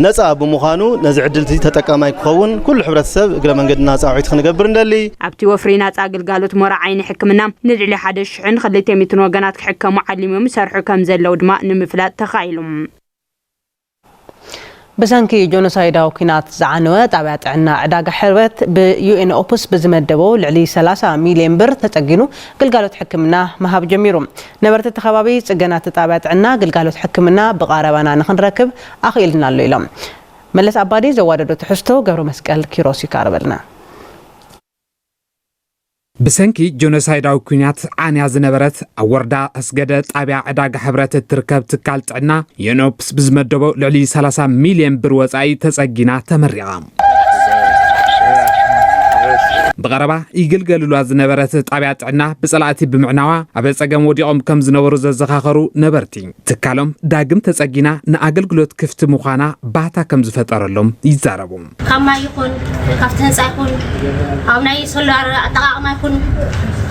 ነፃ ብምዃኑ ነዚ ዕድልቲ ተጠቃማይ ክኸውን ኩሉ ሕብረተሰብ እግረ መንገድና ጻውዒት ክንገብር እንደሊ ኣብቲ ወፍሪ ናፃ ግልጋሎት ሞራ ዓይኒ ሕክምና ንልዕሊ 1200 ወገናት ክሕከሙ ዓሊሞም ሰርሑ ከም ዘለው ድማ ንምፍላጥ ተኻኢሎም በሳንኪ ጆኖሳይዳው ኩናት ዝዓነወ ጣብያ ጥዕና ዕዳጋ ሕርበት ብዩኤን ኦፕስ ብዝመደበው ልዕሊ 30 ሚልዮን ብር ተጸጊኑ ግልጋሎት ሕክምና መሃብ ጀሚሩ ነበርቲ ተኸባቢ ጽገናት ጣብያ ጥዕና ግልጋሎት ሕክምና ብቃረባና ንኽንረክብ ኣኽኢልና ኣሎ ኢሎም መለስ አባዲ ዘዋደዶ ትሕዝቶ ገብረ መስቀል ኪሮስ ይካረበልና بسنكي جونوسايداو كونيات عانيا زنبرت وردة أسجد طابع عداق حبرت التركب تكالت عنا ينوبس بزمدبو لعلي 30 مليون بروز أي تسجينا تمريغام ብቀረባ ይግልገልሉ ዝነበረት ጣብያ ጥዕና ብጸላእቲ ብምዕናዋ ኣብ ጸገም ወዲቖም ከም ዝነበሩ ዘዘኻኸሩ ነበርቲ ትካሎም ዳግም ተጸጊና ንኣገልግሎት ክፍቲ ምዃና ባታ ከም ዝፈጠረሎም ይዛረቡ ካማ ይኹን ካብቲ ህንፃ ይኹን ኣብ ናይ ሶላር ኣጠቃቅማ ይኹን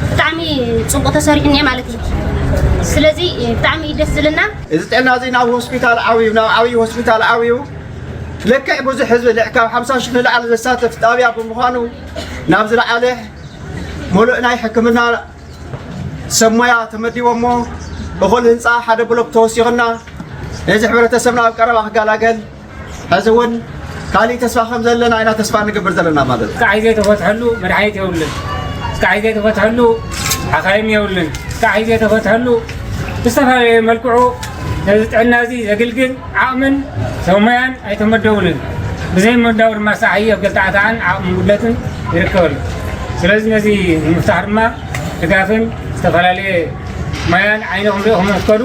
ብጣዕሚ ጽቡቕ ተሰሪሑ እኒአ ማለት እዩ ስለዚ ብጣዕሚ ደስ ዝልና እዚ ጥዕና እዚ ናብ ሆስፒታል ዓብይ ሆስፒታል ዓብዩ لكن بزح حزب العكاب 50 شهر لعل زساتة في طابية بمخانو نابزل عليه مولئنا يحكمنا سمايا تمدي ومو بقول هنصا حدا بلوك توسيغنا يزح برتسبنا بقربا قال اقل هزون كالي تسفا خمزلنا اينا تسفا نقبر زلنا مالت كعيزه تفتحلو مرحيت يولن كعيزه تفتحلو حقايم يولن كعيزه تفتحلو استفاد ملكعو نزعنا زي زقلقل عامن سوميان ايتمدولن بزي مدور مساحيه قلطعتان عام مدلتن يركبل ስለዚህ ነዚህ ምፍታርማ ድጋፍን ዝተፈላልየ ማያን ዓይኖም ሪኦም መስከሉ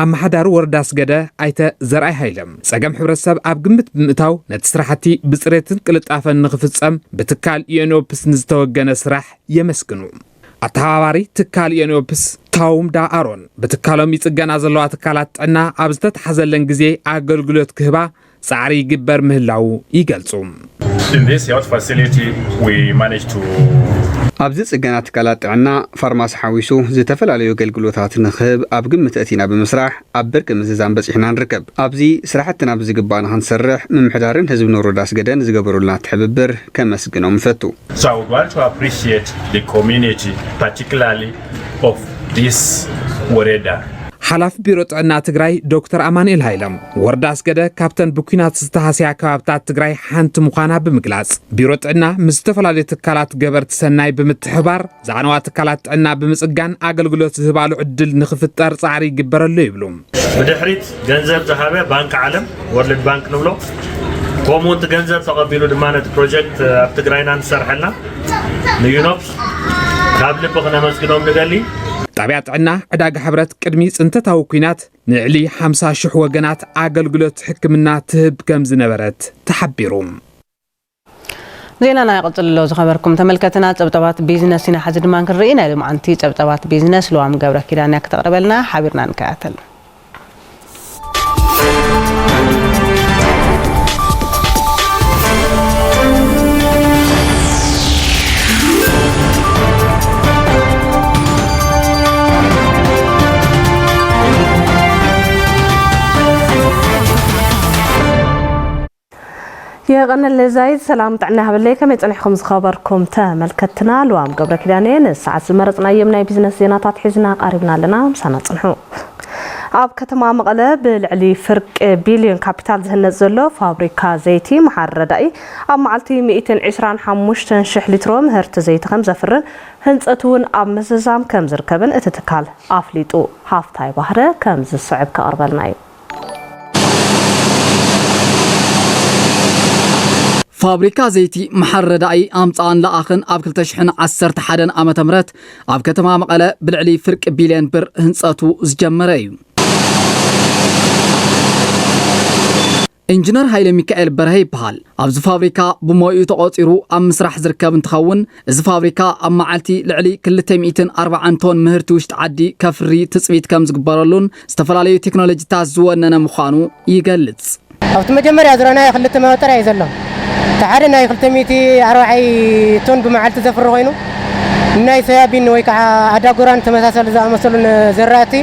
ኣመሓዳሪ ወረዳ ስገደ ኣይተ ዘርኣይ ሃይለም ጸገም ሕብረተሰብ ኣብ ግምት ብምእታው ነቲ ስራሕቲ ብፅሬትን ቅልጣፈን ንኽፍጸም ብትካል ዩኤንኦፕስ ንዝተወገነ ስራሕ የመስግኑ ኣተባባሪ ትካል ዩኤንኦፕስ ካውም ዳ ኣሮን ብትካሎም ይጽገና ዘለዋ ትካላት ጥዕና ኣብ ዝተተሓዘለን ግዜ ኣገልግሎት ክህባ ጻዕሪ ይግበር ምህላው ይገልጹ In this health facility we managed to ኣብዚ ጽገና ትካላት ጥዕና ፋርማሲ ሓዊሱ ዝተፈላለዩ ኣገልግሎታት ንኽህብ ኣብ ግምት እቲና ብምስራሕ ኣብ ብርቂ ምዝዛም በፂሕና ንርከብ ኣብዚ ስራሕትና ብዝግባእ ንኽንሰርሕ ምምሕዳርን ህዝቢ ወረዳ ስገደን ዝገበሩልና ትሕብብር ከመስግኖም ፈቱ So I would want to appreciate the community particularly of this ወረዳ ሓላፍ ቢሮ ጥዕና ትግራይ ዶክተር አማኑኤል ሃይለም ወረዳ ስገደ ካፕተን ብኩናት ዝተሃስያ ከባብታት ትግራይ ሓንቲ ምዃና ብምግላጽ ቢሮ ጥዕና ምስ ዝተፈላለዩ ትካላት ገበርቲ ሰናይ ብምትሕባር ዛዕነዋ ትካላት ጥዕና ብምጽጋን ኣገልግሎት ዝህባሉ ዕድል ንኽፍጠር ጻዕሪ ይግበረሉ ይብሉ ብድሕሪት ገንዘብ ዝሃበ ባንክ ዓለም ወርልድ ባንክ ንብሎ ከምኡውን እቲ ገንዘብ ተቐቢሉ ድማ ነቲ ፕሮጀክት ኣብ ትግራይና ንሰርሐልና ንዩኖፕስ ካብ ልቢ ክነመስግኖም ንደሊ ጣብያ ጥዕና ዕዳጋ ሕብረት ቅድሚ ጽንተታዊ ኩናት ንዕሊ 50,000 ወገናት ኣገልግሎት ሕክምና ትህብ ከም ዝነበረት ተሓቢሩ ዜናና ይቀጥል ሎ ዝኸበርኩም ተመልከትና ጸብጠባት ቢዝነስ ኢና ሓዚ ድማ ክንርኢና ልማዓንቲ ጸብጠባት ቢዝነስ ለዋም ገብረ ኪዳን ያክተቀርበልና ሓቢርና ንከያተል يا قناة لزايد سلام طعنا هبلي كم يصنعكم خبركم تملكتنا لوام قبل كدانين الساعة مرتنا يمنا بيزنس زينات حزنا قريبنا لنا سنة صنحو ኣብ ከተማ መቐለ ብልዕሊ ፍርቂ ቢልዮን ካፒታል ዝህነፅ ዘሎ ፋብሪካ ዘይቲ መሓረዳኢ ኣብ መዓልቲ 125,000 ሊትሮ ምህርቲ ዘይቲ ከም ዘፍርን ህንፀት እውን ኣብ ምዝዛም ከም ዝርከብን እቲ ትካል ኣፍሊጡ ሃፍታይ ባህረ ከም ዝስዕብ ከቕርበልና እዩ ፋብሪካ ዘይቲ መሓረዳኢ ኣምፃን ለኣኽን ኣብ 2011 ዓመተ ምህረት ኣብ ከተማ መቐለ ብልዕሊ ፍርቂ ቢልዮን ብር ህንፀቱ ዝጀመረ እዩ ኢንጂነር ሃይለ ሚካኤል በርሀ ይበሃል ኣብዚ ፋብሪካ ብሞዩ ተቆፂሩ ኣብ ምስራሕ ዝርከብ እንትኸውን እዚ ፋብሪካ ኣብ መዓልቲ ልዕሊ 240 ቶን ምህርቲ ውሽጢ ዓዲ ከፍሪ ትፅቢት ከም ዝግበረሉን ዝተፈላለዩ ቴክኖሎጂታት ዝወነነ ምዃኑ ይገልጽ ኣብቲ መጀመርያ ዝረኣናዮ ክልተ መወጠርያ እዩ ዘሎ ተሓደ ናይ 240 ቶን ብመዓልቲ ዘፍሪ ኮይኑ ናይ ሰያቢን ወይ ከዓ ኣዳጉራን ተመሳሰለ ዝኣመሰሉን ዘራእቲ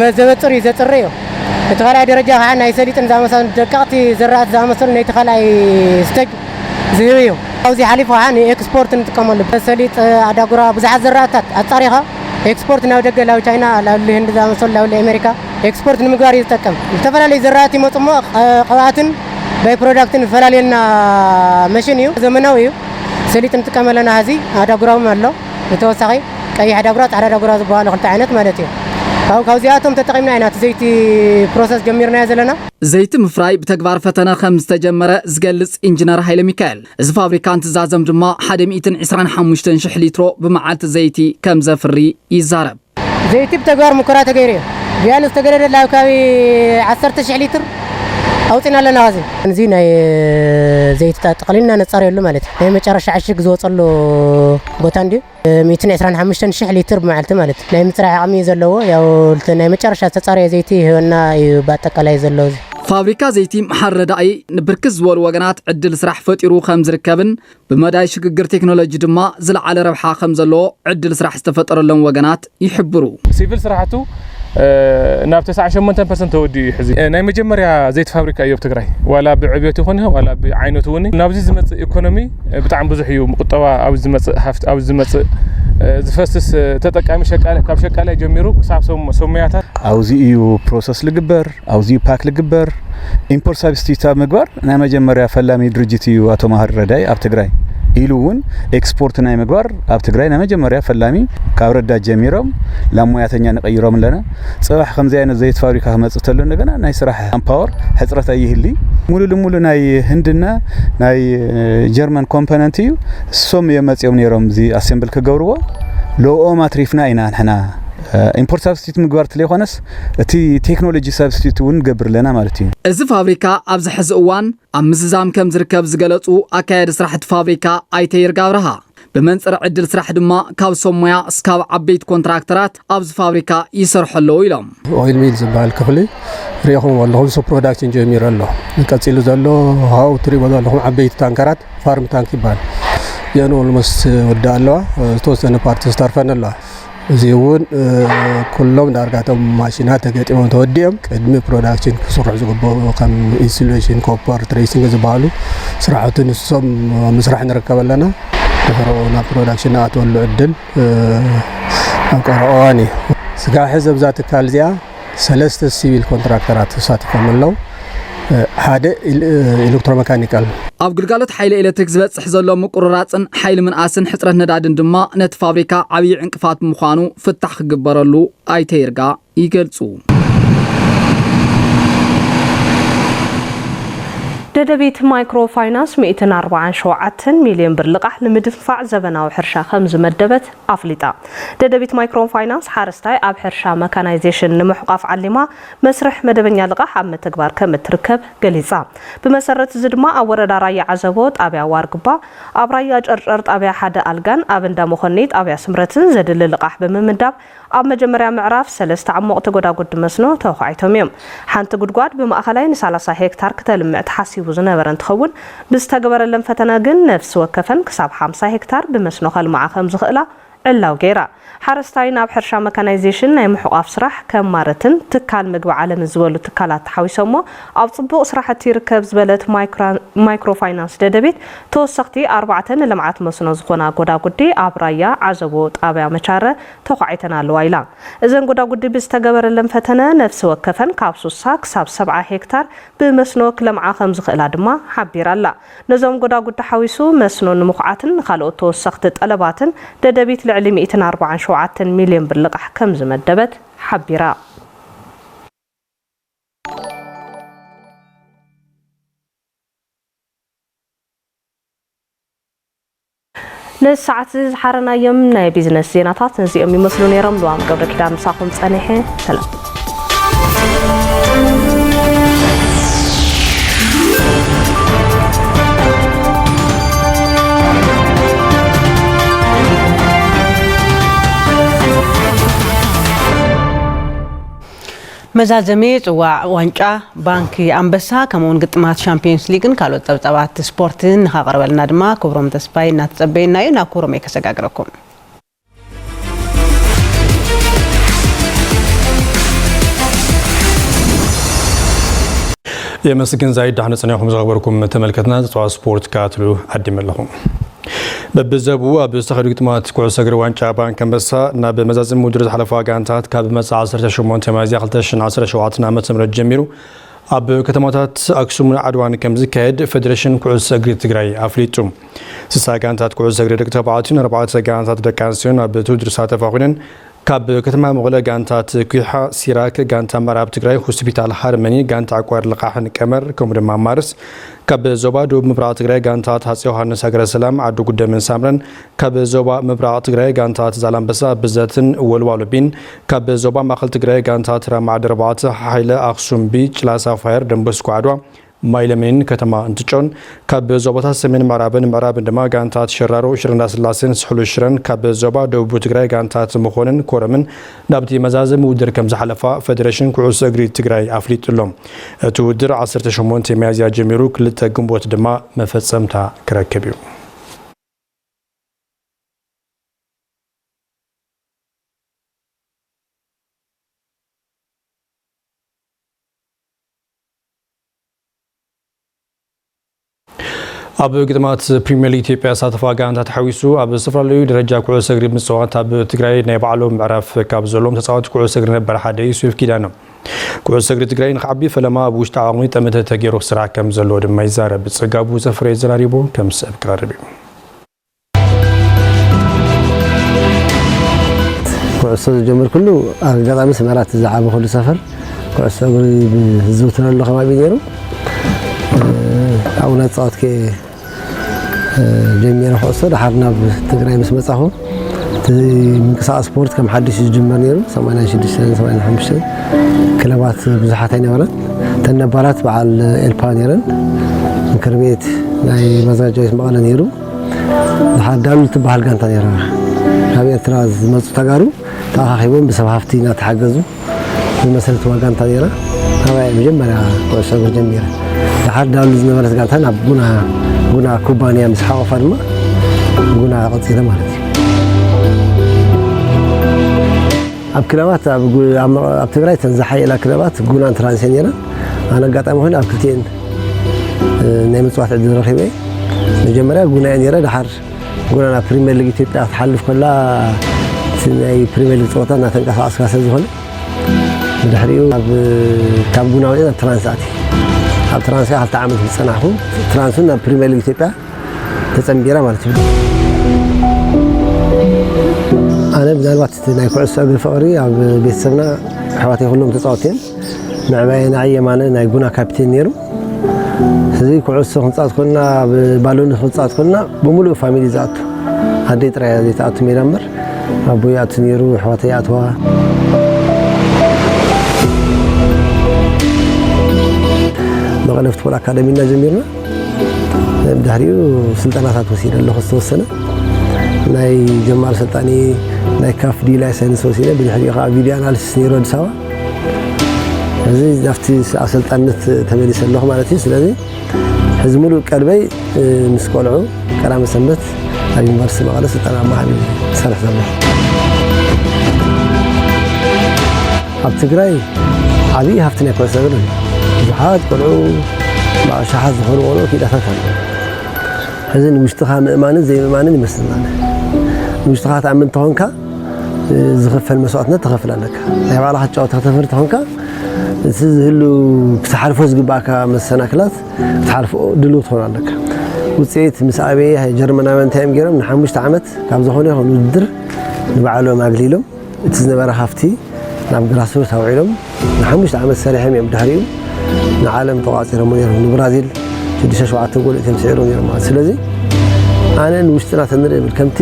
መዘበፅር እዩ ዘፅሪ እዩ እቲ ካልኣይ ደረጃ ከዓ ናይ ሰሊጥን ዝኣመሰሉ ደቀቕቲ ዘራእቲ ዝኣመሰሉ ናይቲ ካልኣይ ስቴጅ ዝህብ እዩ ኣብዚ ሓሊፉ ከዓ ንኤክስፖርት ንጥቀመሉ ሰሊጥ ኣዳጉራ ብዙሓት ዘራእትታት ኣፃሪኻ ኤክስፖርት ናብ ደገ ላብ ቻይና ላብ ህንዲ ዝኣመሰሉ ላብ ኣሜሪካ ኤክስፖርት ንምግባር እዩ ዝጠቀም ዝተፈላለዩ ዘራእቲ ይመፁ እሞ ቅብኣትን ባይ ፕሮዳክትን ፈላለየና መሽን እዩ ዘመናዊ እዩ ሰሊጥ ንጥቀመለና ሕዚ ኣዳጉራውን ኣሎ ብተወሳኺ ቀይሕ ኣዳጉራ ፃዕዳ ኣዳጉራ ዝበሃሉ ክልተ ዓይነት ማለት እዩ ካብዚኣቶም ተጠቒምና ኢና እቲ ዘይቲ ፕሮሰስ ጀሚርና ዘለና ዘይቲ ምፍራይ ብተግባር ፈተነ ከም ዝተጀመረ ዝገልጽ ኢንጂነር ሃይለ ሚካኤል እዚ ፋብሪካ እንትዛዘም ድማ 125,000 ሊትሮ ብመዓልቲ ዘይቲ ከም ዘፍሪ ይዛረብ ዘይቲ ብተግባር ሙከራ ተገይሩ እዩ ቢያንስ ተገደደ ኣብ ከባቢ 10,000 ሊትር أوتينا لنا هذه نزينا زيت تقليلنا نتصاري له مالت هي متشرش عشق زوج صلوا بوتاندي 225 شح لتر بمعلته مالت ناي مترع عمي زلوا يا ناي متشرش تتصاري زيتي هنا يباتقلاي زلوا ፋብሪካ ዘይቲ መሐረዳይ ንብርክዝ ዝበሉ ወገናት ዕድል ስራሕ ፈጢሩ ከም ዝርከብን ብመዳይ ሽግግር ቴክኖሎጂ ድማ ዝለዓለ ረብሓ ከም ዘለዎ ዕድል ስራሕ ዝተፈጠረሎም ወገናት ይሕብሩ ሲቪል ስራሕቱ ናብ 98% ተወዲኡ ይሕዚ ናይ መጀመርያ ዘይት ፋብሪካ እዩ ትግራይ ዋላ ብዕብየት ይኹን ዋላ ብዓይነቱ ውን ናብዚ ዝመጽእ ኢኮኖሚ ብጣዕሚ ብዙሕ እዩ ምቁጠባ ኣብ ዝመጽእ ሃፍት ኣብ ዝመጽእ ዝፈስስ ተጠቃሚ ሸቃለ ካብ ሸቃለ ጀሚሩ ክሳብ ሶማያታት አውዚ እዩ ፕሮሰስ ልግበር አውዚ ፓክ ልግበር ኢምፖርት ሰብስቲት ምግባር ናይ መጀመርያ ፈላሚ ድርጅት እዩ አቶ ማህር ረዳይ ኣብ ትግራይ ኢሉውን ኤክስፖርት ናይ ምግባር ኣብ ትግራይ ናይ መጀመርያ ፈላሚ ካብ ረዳት ጀሚሮም ላሞያተኛ ንቀይሮም ለና ጽባሕ ከምዚ አይነት ዘይት ፋብሪካ ከመጽእ ተሎ እንደገና ናይ ስራሕ አምፓወር ሕጽረት አይህሊ ሙሉ ናይ ህንድና ናይ ጀርመን ኮምፖነንት እዩ ሶም የመጽዮም ነሮም ዚ አሴምብል ከገብርዎ ሎኦ ማትሪፍና ኢና ንሕና ኢምፖርት ሰብስቲት ምግባር ተለይኾነስ እቲ ቴክኖሎጂ ሰብስቲት ውን ገብር ለና ማለት እዩ እዚ ፋብሪካ ኣብ ዝሕዚ እዋን ኣብ ምዝዛም ከም ዝርከብ ዝገለጹ አካያድ ስራሕቲ ፋብሪካ ኣይተይርጋ ብርሃ በመንጽር ዕድል ስራሕ ድማ ካብ ሶሞያ እስካብ ዓበይት ኮንትራክተራት ኣብዚ ፋብሪካ ይሰርሑ ኣለዉ ኢሎም ኦይል ሚል ዝበሃል ክፍሊ ሪኢኹም ኣለኹም ሶ ፕሮዳክሽን ጀሚሩ ኣሎ ንቀፂሉ ዘሎ ሃው ትሪቦ ዘለኹም ዓበይት ታንከራት ፋርም ታንክ ይባል የን ኦልሞስት ወዳ ኣለዋ ዝተወሰነ ፓርቲ ዝተርፈን ኣለዋ እዚውን ኩሎም ዳርጋቶም ማሽናት ተገጢሞም ተወዲኦም ቅድሚ ፕሮዳክሽን ክስርሑ ዝግበሩ ከም ኢንሱሌሽን ኮፐር ትሬሲንግ ዝበሃሉ ስራሕቲ ንሶም ምስራሕ ንርከብ ኣለና ድሕሮና ፕሮዳክሽን ኣትወሉ ዕድል ኣብ ቀረኦዋን እዩ ስጋሕ ዘብዛ ትካል እዚኣ ሰለስተ ሲቪል ኮንትራክተራት ተሳቲፎም ኣለዉ ሓደ ኤሌክትሮሜካኒካል ኣብ ግልጋሎት ሓይሊ ኤሌክትሪክ ዝበጽሕ ዘሎ ምቁርራጽን ሓይሊ ምንኣስን ሕጽረት ነዳድን ድማ ነቲ ፋብሪካ ዓብዪ ዕንቅፋት ምዃኑ ፍታሕ ክግበረሉ ኣይተይርጋ ይገልጹ ደደቢት ማይክሮ ፋይናንስ 147 ሚሊዮን ብር ልቃሕ ንምድፋዕ ዘበናዊ ሕርሻ ከም ዝመደበት ኣፍሊጣ ደደቢት ማይክሮ ፋይናንስ ሓረስታይ ኣብ ሕርሻ መካናይዜሽን ንምሕቋፍ ዓሊማ መስርሕ መደበኛ ልቃሕ ኣብ ምትግባር ከም እትርከብ ገሊጻ ብመሰረት እዚ ድማ ኣብ ወረዳ ራያ ዓዘቦ ጣብያ ዋርግባ ኣብ ራያ ጨርጨር ጣብያ ሓደ ኣልጋን ኣብ እንዳ መኾኒ ጣብያ ስምረትን ዘድሊ ልቃሕ ብምምዳብ ኣብ መጀመርያ ምዕራፍ 3 ዓሞቕ ተጎዳጉድ መስኖ ተወኳዒቶም እዮም ሓንቲ ጉድጓድ ብማእኸላይ ን30 ሄክታር ከተልምዕ ተሓሲቡ ዝነበረ እንትኸውን ብዝተገበረለን ፈተና ግን ነፍሲ ወከፈን ክሳብ 50 ሄክታር ብመስኖ ከልምዓ ከም ዝኽእላ ዕላው ገይራ ሓረስታይ ናብ ሕርሻ መካናይዜሽን ናይ ምሕቋፍ ስራሕ ከም ማረትን ትካል ምግቢ ዓለም ዝበሉ ትካላት ተሓዊሶሞ ኣብ ጽቡቕ ስራሕቲ ይርከብ ዝበለት ማይክሮ ፋይናንስ ደደቢት ተወሰኽቲ 4 ንልምዓት መስኖ ዝኾና ጎዳጉዲ ኣብ ራያ ዓዘቦ ጣብያ መቻረ ተኳዒተን ኣለዋ ኢላ እዘን ጎዳጉዲ ብዝተገበረለን ፈተነ ነፍሲ ወከፈን ካብ 60 ክሳብ 70 ሄክታር ብመስኖ ክለምዓ ከም ዝኽእላ ድማ ሓቢራ ኣላ ነዞም ጎዳጉዲ ሓዊሱ መስኖ ንምኹዓትን ካልኦት ተወሰኽቲ ጠለባትን ደደቢት ልዕሊ 147 ሚሊዮን ብር ልቃሕ ከም ዝመደበት ሓቢራ ንሰዓት ዝሓረናዮም ናይ ቢዝነስ ዜናታት ነዚኦም ይመስሉ ነይሮም ልዋም ገብረ ኪዳን ምሳኹም ጸኒሐ ሰላም መዛዘሜ ጽዋዕ ዋንጫ ባንኪ አንበሳ ከመውን ግጥማት ሻምፒዮንስ ሊግን ካልኦት ጸብጸባት ስፖርትን ካቀርበልና ድማ ክብሮም ተስፋይ እናተጸበይና ኢና ኩሮም የከሰጋግረኩም የመስግን ዛይድ ዳህነ ጽናኹም ዘኸበርኩም ተመልከትና ጽዋዕ ስፖርት ካትሉ አዲመለኹም በብዘቡ አብስተኸዱ ግጥማት ኩዕሶ እግሪ ዋንጫ ባንክ አንበሳ እና በመዛዝም ውድድር ዝሓለፉ ጋንታት ካብ መጻ 18 ሚያዝያ 2017 ዓመተ ምህረት ጀሚሩ ኣብ ከተማታት አክሱም ዓድዋን ከም ዝካየድ ፌደሬሽን ኩዕሶ እግሪ ትግራይ አፍሊጡ 60 ጋንታት ኩዕሶ እግሪ ደቂ ተባዕትዮን 4 ጋንታት ደቂ ኣንስትዮን ኣብ ውድድር ሳተፋ ኮይነን ካብ ከተማ መቐለ ጋንታት ኩሓ ሲራክ ጋንታ ምዕራብ ትግራይ ሆስፒታል ሃርመኒ ጋንታ ዓቋር ልቃሕን ቀመር ከምኡ ድማ ማርስ ካብ ዞባ ደቡብ ምብራቅ ትግራይ ጋንታት ሃፄ ዮሃንስ ሃገረ ሰላም ዓዲ ጉደምን ሳምረን ካብ ዞባ ምብራቅ ትግራይ ጋንታት ዛላምበሳ ብዘትን ወልዋሎቢን ካብ ዞባ ማእከል ትግራይ ጋንታት ራማ ዓዲ 4 ሓይለ ኣክሱም ቢ ጭላሳ ፋየር ደንበስኮ ዓድዋ ማይለምን ከተማ እንትጮን ካብ ዞባታት ሰሜን ምዕራብን ድማ ጋንታት ሸራሮ ሽረንዳ ስላሴን ስሕሉ ሽረን ካብ ዞባ ደቡብ ትግራይ ጋንታት መኾንን ኮረምን ናብቲ መዛዘም ውድድር ከም ዝሓለፋ ፌደሬሽን ኩዕሶ እግሪ ትግራይ ኣፍሊጡሎም እቲ ውድድር 18 ሚያዝያ ጀሚሩ 2 ግንቦት ድማ መፈጸምታ ክረክብ እዩ ኣብ ግጥማት ፕሪሚየር ሊግ ኢትዮጵያ ሳተፋ ጋንታት ተሓዊሱ ኣብ ዝተፈላለዩ ደረጃ ኩዕሶ እግሪ ምጽዋት ኣብ ትግራይ ናይ ባዕሎም ምዕራፍ ካብ ዘሎም ተጻዋቲ ኩዕሶ እግሪ ነበር ሓደ ዩሱፍ ኪዳነ ኩዕሶ እግሪ ትግራይ ንኽዓቢ ፈለማ ኣብ ውሽጢ ዓቕሚ ጠመተ ተገይሩ ክስራሕ ከም ዘለዎ ድማ ይዛረብ ጽጋቡ ዘፍረ ዘራሪቦ ከም ሰብ ክራርብ እዩ ኩዕሶ ዝጀምር ኩሉ ኣጋጣሚ ሰመራት ዝዓበ ኩሉ ሰፈር ኩዕሶ እግሪ ዝዝውተረሉ ከባቢ ነይሩ ኣውና ጻወትከ ጀሚረ ኩዕሶ ድሓር ናብ ትግራይ ምስ መጻኹ ምንቅስቃስ ስፖርት ከም ሓድሽ ዝጅመር ነይሩ 86 85 ክለባት ብዙሓት ኣይነበረን ተነባራት በዓል ኤልፓ ነይረን ምክር ቤት ናይ መዘጋጀት መቐለ ነይሩ ድሓር ዳሉል ትበሃል ጋንታ ነይራ ካብ ኤርትራ ዝመፁ ተጋሩ ተኣኻኺቦም ብሰብ ሃፍቲ እናተሓገዙ ብመሰረትዋ ጋንታ ነይራ ታባይ መጀመርያ ኩዕሶ እግሪ ጀሚረ ድሓር ዳሉል ዝነበረት ጋንታ ናብ ጉና ኩባንያ ምስ ሓቆፋ ድማ ጉና ቀፂለ ማለት እዩ ኣብ ክለባት ኣብ ትግራይ ተንዛሓየላ ክለባት ጉናን ትራንስን ነይረን ኣነ ኣጋጣሚ ኮይኑ ኣብ ክልቲአን ናይ ምጽዋት ዕድል ረኺበ መጀመርያ ጉና እየ ነይረ ድሓር ጉና ናብ ፕሪሚየር ሊግ ኢትዮጵያ ትሓልፍ ከላ ናይ ፕሪሚየር ሊግ ፀወታ እናተንቀሳቐስካ ስለዝኾነ ብድሕሪኡ ካብ ጉና ወፂአ ናብ ትራንስ ኣትየ ኣብ ትራንስ 2 ዓመት ዝጸናሕኩ ትራንስን ናብ ፕሪሚየር ሊግ ኢትዮጵያ ተጸምቢራ ማለት እዩ ኣነ ብዛልባት ናይ ኩዕሶ እግሪ ፍቕሪ ኣብ ቤተሰብና ኣሕዋተይ ኩሎም ተጻወትዮም ምዕባይ ናይ የማነ ናይ ጉና ካፒቴን ነይሩ እዚ ኩዕሶ ክንጻወት ኮልና ባሎን ክንጻወት ኮልና ብሙሉእ ፋሚሊ ዝኣቱ ኣደይ ጥራይ ዘይተኣቱ ሜዳ እምበር ኣቦይ ኣቱ ነይሩ ኣሕዋተይ ኣትዋ መቐለ ፉትቦል ኣካዳሚ እና ጀሚርና ብድሕሪኡ ስልጠናታት ወሲደ ኣለኹ ዝተወሰነ ናይ ጀማሪ ስልጣኒ ናይ ካፍ ዲ ላይሰንስ ወሲደ ብድሕሪኡ ከዓ ቪድዮ ኣናሊሲስ ነይሩ ኣዲስ ኣበባ እዚ ናፍቲ ኣሰልጣንነት ተመሊሰ ኣለኹ ማለት እዩ ስለዚ ሕዚ ሙሉእ ቀልበይ ምስ ቆልዑ ቀዳመ ሰንበት ኣብ ዩኒቨርሲቲ መቐለ ስልጠና ማሃብ ዝሰርሕ ዘሎ ኣብ ትግራይ ዓብዪ ሃፍቲ ናይ ኩዕሶ እግሪ ብዙሓት ቆልዑ ሸሓት ዝኾኑ ቆልዑ ኪዳታት ኣሎ ሕዚ ንውሽጥኻ ምእማንን ዘይምእማንን ይመስለና ንውሽጥኻ ተኣምን ተኾንካ ዝኽፈል መስዋዕትነት ተኸፍል ኣለካ ናይ ባዕልኻ ጫወታ ተፈሪ ተኾንካ እቲ ዝህሉ ክትሓልፎ ዝግባእካ መሰናክላት ክትሓልፎ ድልው ትኾን ኣለካ ውፅኢት ምስ ኣበየ ጀርመናውያን እንታይ እዮም ገይሮም ን5 ዓመት ካብ ዝኾነ ይኹን ውድድር ንባዕሎም ኣግሊሎም እቲ ዝነበረ ሃፍቲ ናብ ግራስሩት ኣውዒሎም ን5 ዓመት ሰሪሖም እዮም ድሕሪኡ ንዓለም ተቋፂሮም ነይሮም ንብራዚል 6-7 ጎል እቶም ስዒሮም ነይሮም ማለት ስለዚ ኣነ ንውሽጥና ተንርኢ ብል ከምቲ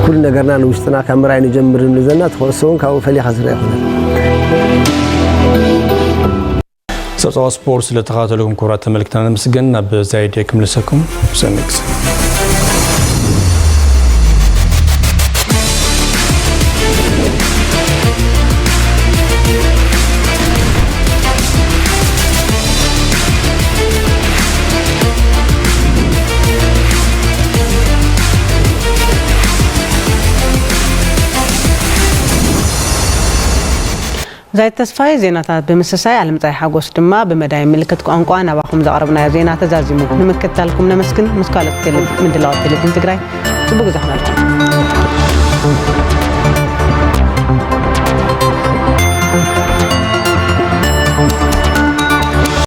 ኩሉ ነገርና ንውሽጥና ካብ ምርኣይ ንጀምር ንብለዘና ትኩዕሶ እውን ካብኡ ፈሊኻ ዝርአ ይኹነን ሰብሰባ ስፖርት ስለተኸታተልኩም ክቡራት ተመልክተና ነመስግን ናብ ዛይድ ክምልሰኩም ሰንክስ زي التصفاي زينات بمسساي على متاع حقوس دما بمدايم ملكت ቋንቋ ናባኹም ዘقربنا ዜና ተዛዚሙ ንምከታልኩም ነመስግን መስካለት من دلاوات تلفزيون تግራይ ጽቡቅ ዛህናችሁ